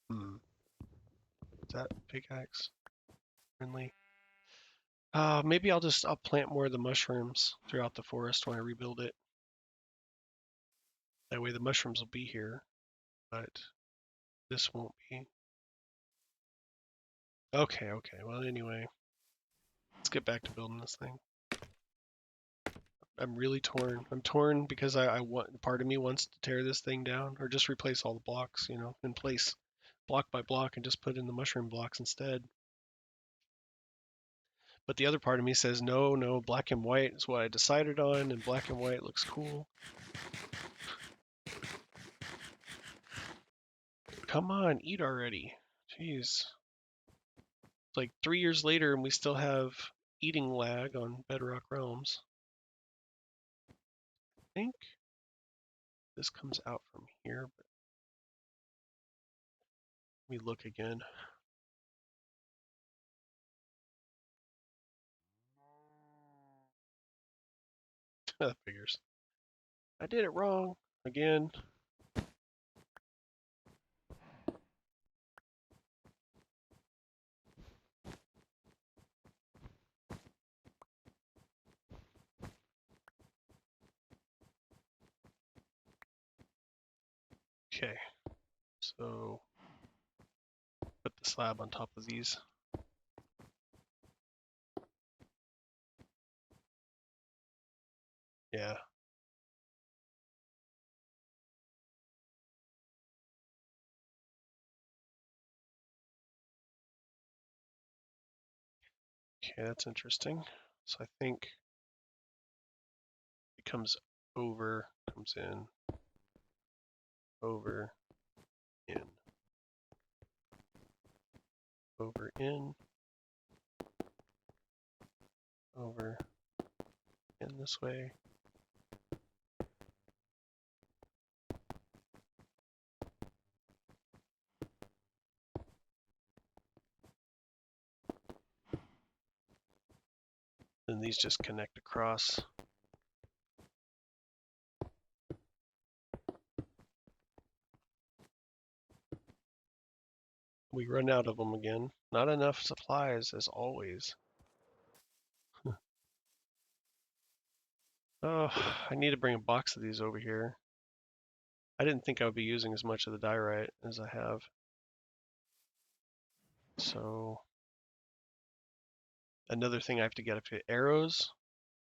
Is that pickaxe friendly? Maybe I'll plant more of the mushrooms throughout the forest when I rebuild it. That way the mushrooms will be here, but this won't be. Okay, okay. Well, anyway, let's get back to building this thing. I'm really torn. I'm torn because I want, part of me wants to tear this thing down or just replace all the blocks, you know, in place block by block and just put in the mushroom blocks instead. But the other part of me says, no, no, black and white is what I decided on, and black and white looks cool. Come on, eat already. Jeez. It's like 3 years later and we still have eating lag on Bedrock Realms. I think this comes out from here, but let me look again. That figures. I did it wrong again. Okay, so put this slab on top of these. Yeah. Okay, that's interesting. So I think it comes over, comes in, over, in, over, in, over, in this way. Then these just connect across. We run out of them again. Not enough supplies as always. Oh, I need to bring a box of these over here. I didn't think I would be using as much of the diorite as I have. So another thing I have to get up to arrows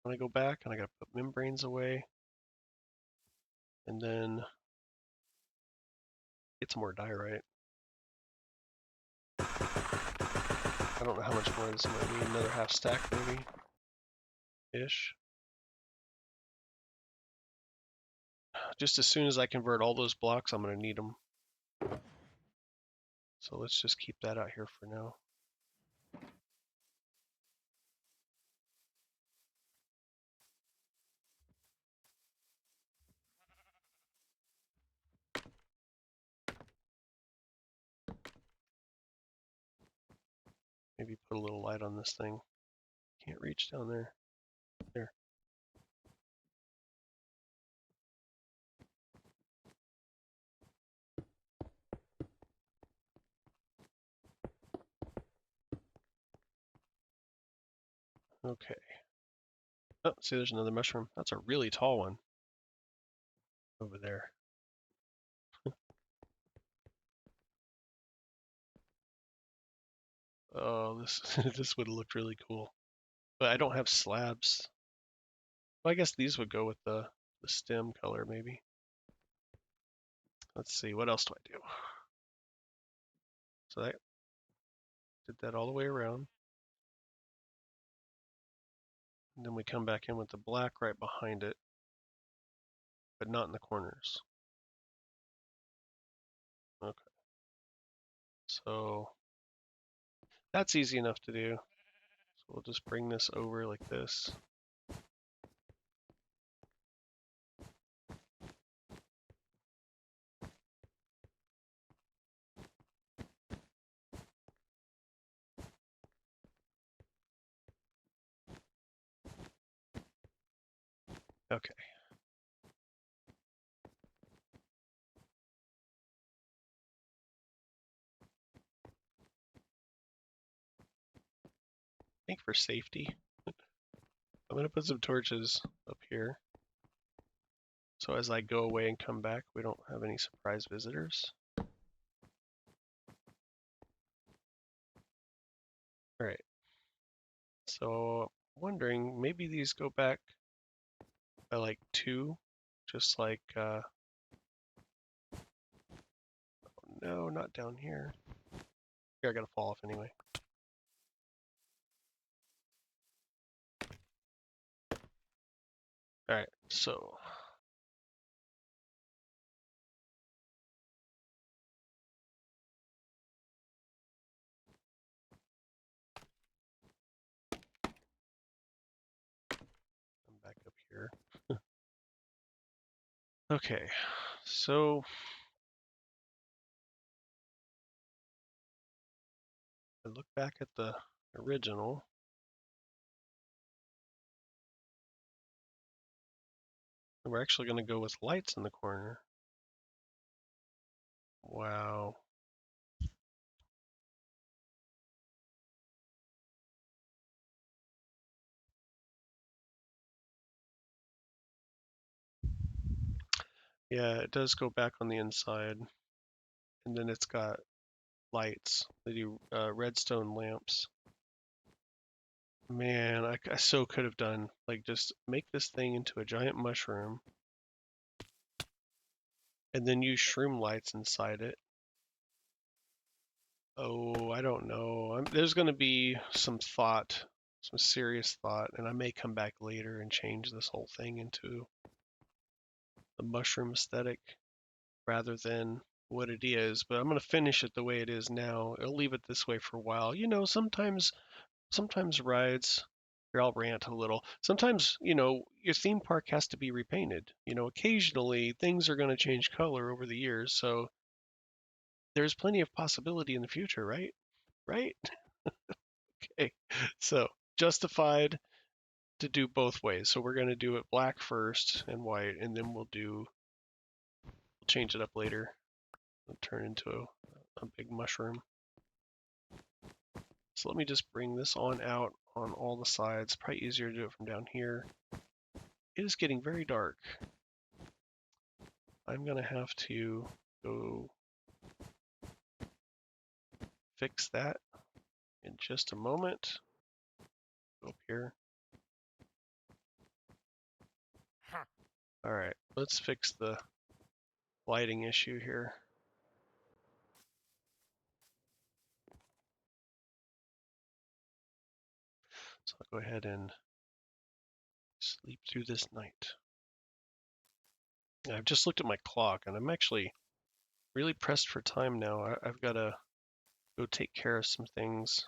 when I go back, and I gotta put membranes away. And then get some more diorite. I don't know how much more this might be. Another half stack maybe, ish. Just as soon as I convert all those blocks, I'm gonna need them. So let's just keep that out here for now. Maybe put a little light on this thing. Can't reach down there. There. Okay. Oh, see, there's another mushroom. That's a really tall one over there. Oh, this this would have looked really cool. But I don't have slabs. Well, I guess these would go with the stem color, maybe. Let's see, what else do I do? So I did that all the way around. And then we come back in with the black right behind it, but not in the corners. Okay. So that's easy enough to do. So we'll just bring this over like this. Okay. I think for safety, I'm gonna put some torches up here. So as I go away and come back, we don't have any surprise visitors. All right. So wondering, maybe these go back by like 2, just like, no, not down here. Here, I gotta fall off anyway. All right, so I'm back up here. Okay, so I look back at the original. And we're actually gonna go with lights in the corner. Wow. Yeah, it does go back on the inside. And then it's got lights. They do redstone lamps. Man, I so could have done, like, just make this thing into a giant mushroom and then use shroom lights inside it. Oh, I don't know. There's going to be some thought, some serious thought, and I may come back later and change this whole thing into the mushroom aesthetic rather than what it is. But I'm going to finish it the way it is now. I'll leave it this way for a while. You know, sometimes rides, here I'll rant a little. Sometimes, you know, your theme park has to be repainted. You know, occasionally things are going to change color over the years, so there's plenty of possibility in the future, right? Right? Okay. So, justified to do both ways. So we're going to do it black first and white, and then we'll change it up later and turn into a big mushroom. So let me just bring this on out on all the sides. Probably easier to do it from down here. It is getting very dark. I'm going to have to go fix that in just a moment. Go up here. All right, let's fix the lighting issue here. So I'll go ahead and sleep through this night. I've just looked at my clock and I'm actually really pressed for time now. I've got to go take care of some things.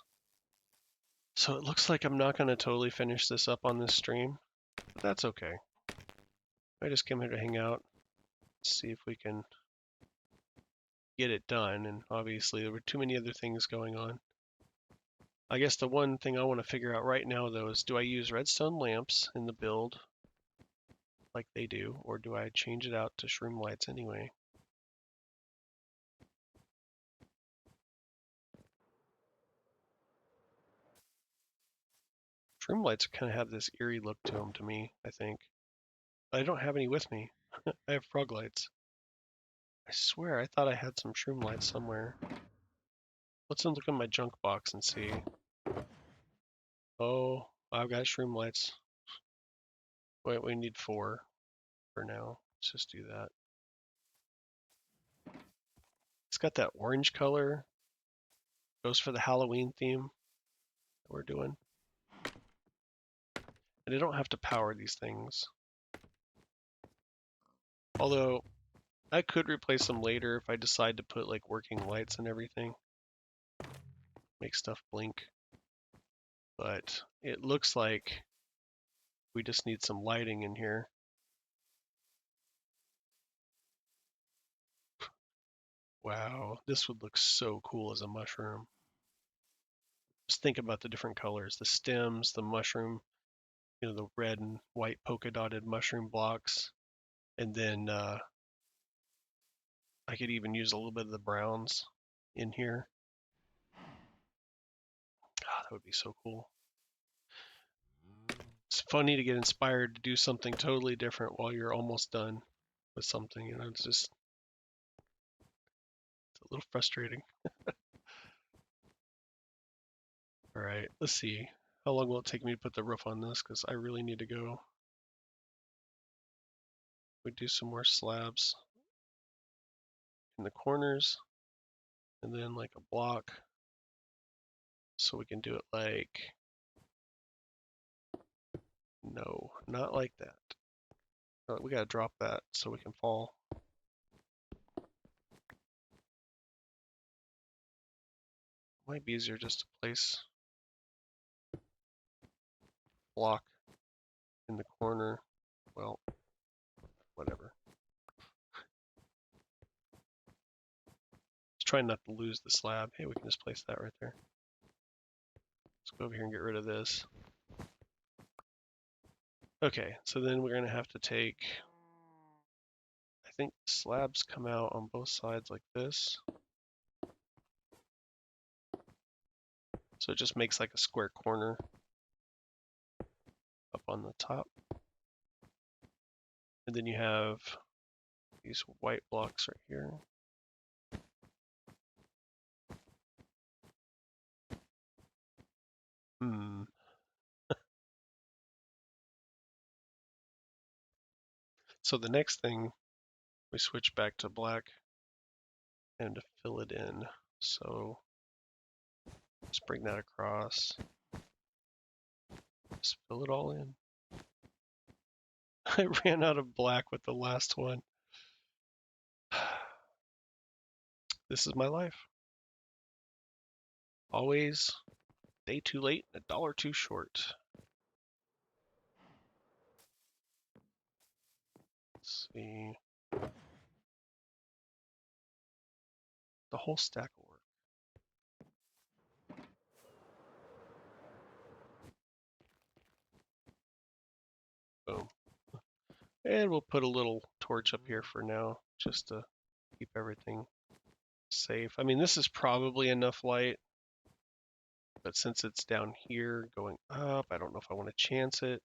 So it looks like I'm not going to totally finish this up on this stream, but that's okay. I just came here to hang out, see if we can get it done, and obviously there were too many other things going on. I guess the one thing I want to figure out right now, though, is do I use redstone lamps in the build like they do, or do I change it out to shroom lights anyway? Shroom lights kind of have this eerie look to them to me, I think. But I don't have any with me. I have frog lights. I swear I thought I had some shroom lights somewhere. Let's look in my junk box and see. Oh, I've got shroom lights. Wait, we need 4 for now. Let's just do that. It's got that orange color. Goes for the Halloween theme that we're doing. And I don't have to power these things. Although, I could replace them later if I decide to put like working lights and everything. Make stuff blink. But it looks like we just need some lighting in here. Wow, this would look so cool as a mushroom. Just think about the different colors, the stems, the mushroom, you know, the red and white polka dotted mushroom blocks. And then I could even use a little bit of the browns in here. God, that would be so cool. It's funny to get inspired to do something totally different while you're almost done with something, you know, it's a little frustrating. All right, let's see. How long will it take me to put the roof on this? Because I really need to go. We do some more slabs in the corners and then like a block. So we can do it like, no, not like that. We gotta drop that so we can fall. Might be easier just to place block in the corner. Well, whatever. Just trying not to lose the slab. Hey, we can just place that right there. Let's go over here and get rid of this. Okay, so then we're gonna have to take, I think slabs come out on both sides like this. So it just makes like a square corner up on the top. And then you have these white blocks right here. Hmm. So the next thing, we switch back to black and to fill it in. So just bring that across. Just fill it all in. I ran out of black with the last one. This is my life. Always a day too late, a dollar too short. Let's see. The whole stack will work. Boom. And we'll put a little torch up here for now, just to keep everything safe. I mean, this is probably enough light, but since it's down here going up, I don't know if I want to chance it.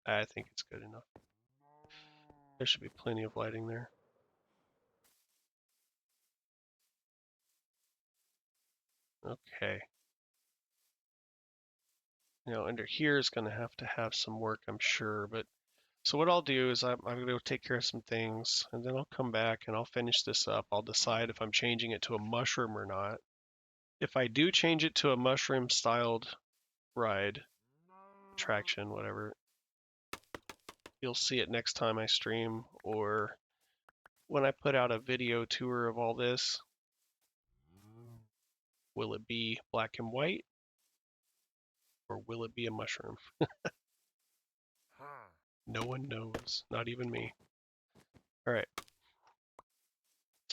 I think it's good enough. There should be plenty of lighting there. Okay. Now under here is going to have some work, I'm sure. But so what I'll do is I'm going to go take care of some things, and then I'll come back and I'll finish this up. I'll decide if I'm changing it to a mushroom or not. If I do change it to a mushroom-styled ride, attraction, whatever, you'll see it next time I stream, or when I put out a video tour of all this. Will it be black and white, or will it be a mushroom? No one knows, not even me. All right,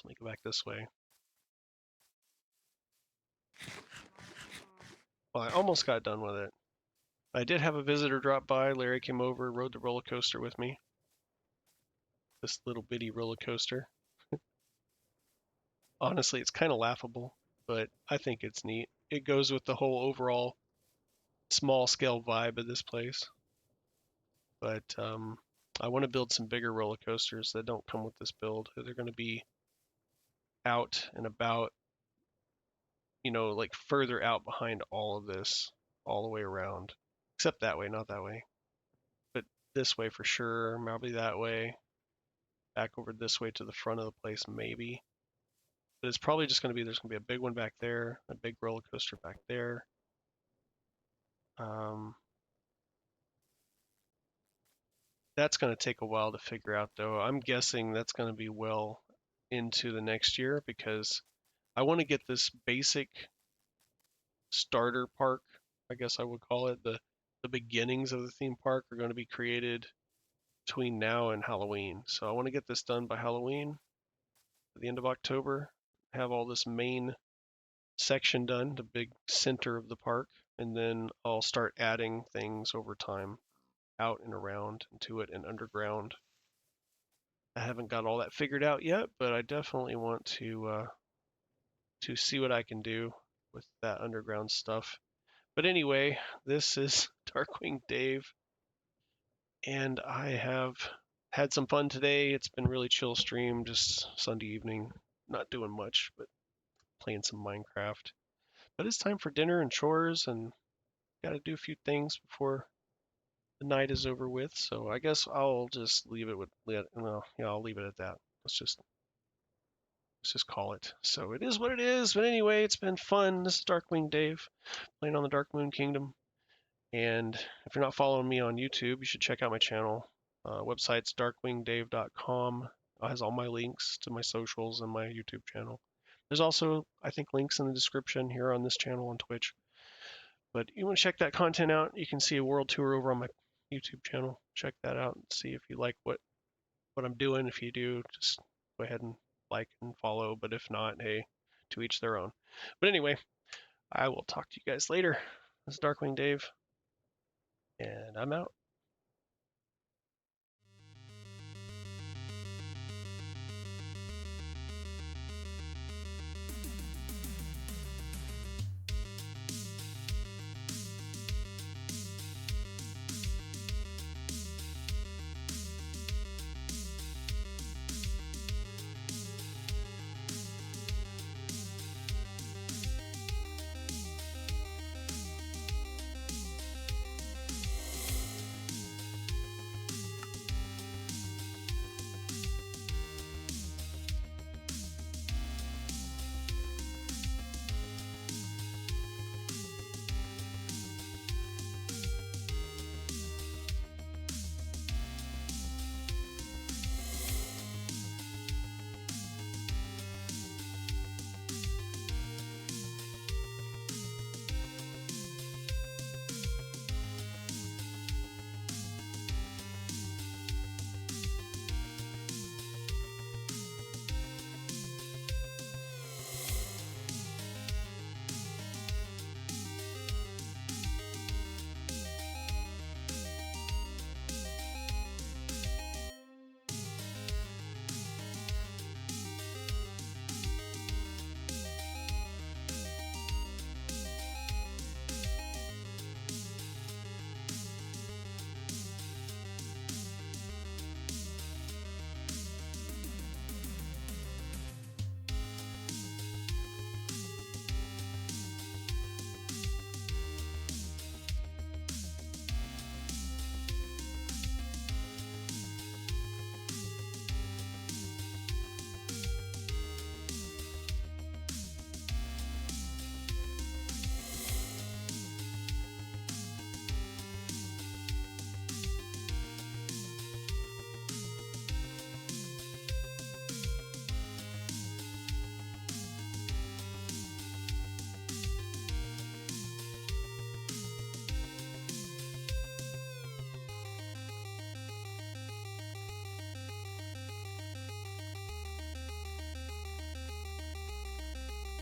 let me go back this way. Well, I almost got done with it. I did have a visitor drop by. Larry came over, rode the roller coaster with me. This little bitty roller coaster. Honestly, it's kind of laughable, but I think it's neat. It goes with the whole overall small scale vibe of this place. But I want to build some bigger roller coasters that don't come with this build. They're going to be out and about, like further out behind all of this, all the way around. Except that way, not that way. But this way for sure, probably that way. Back over this way to the front of the place, maybe. But it's probably just going to be, there's going to be a big one back there, a big roller coaster back there. That's going to take a while to figure out, though. I'm guessing that's going to be well into the next year because I want to get this basic starter park, I guess I would call it. The beginnings of the theme park are going to be created between now and Halloween. So I want to get this done by Halloween, at the end of October, have all this main section done, the big center of the park, and then I'll start adding things over time out and around into it and underground. I haven't got all that figured out yet, but I definitely want to see what I can do with that underground stuff. But anyway, this is Darkwing Dave, and I have had some fun today. It's been really chill stream, just Sunday evening, not doing much, but playing some Minecraft. But it's time for dinner and chores, and got to do a few things before the night is over with. So I guess I'll just leave it with, well, yeah, I'll leave it at that. Let's just call it. So it is what it is. But anyway, it's been fun. This is Darkwing Dave playing on the Dark Moon Kingdom. And if you're not following me on YouTube, you should check out my channel. Website's darkwingdave.com. It has all my links to my socials and my YouTube channel. There's also, I think, links in the description here on this channel on Twitch. But you want to check that content out. You can see a world tour over on my YouTube channel. Check that out and see if you like what I'm doing. If you do, just go ahead and like and follow. But if not, hey, to each their own. But anyway, I will talk to you guys later. This is Darkwing Dave, and I'm out.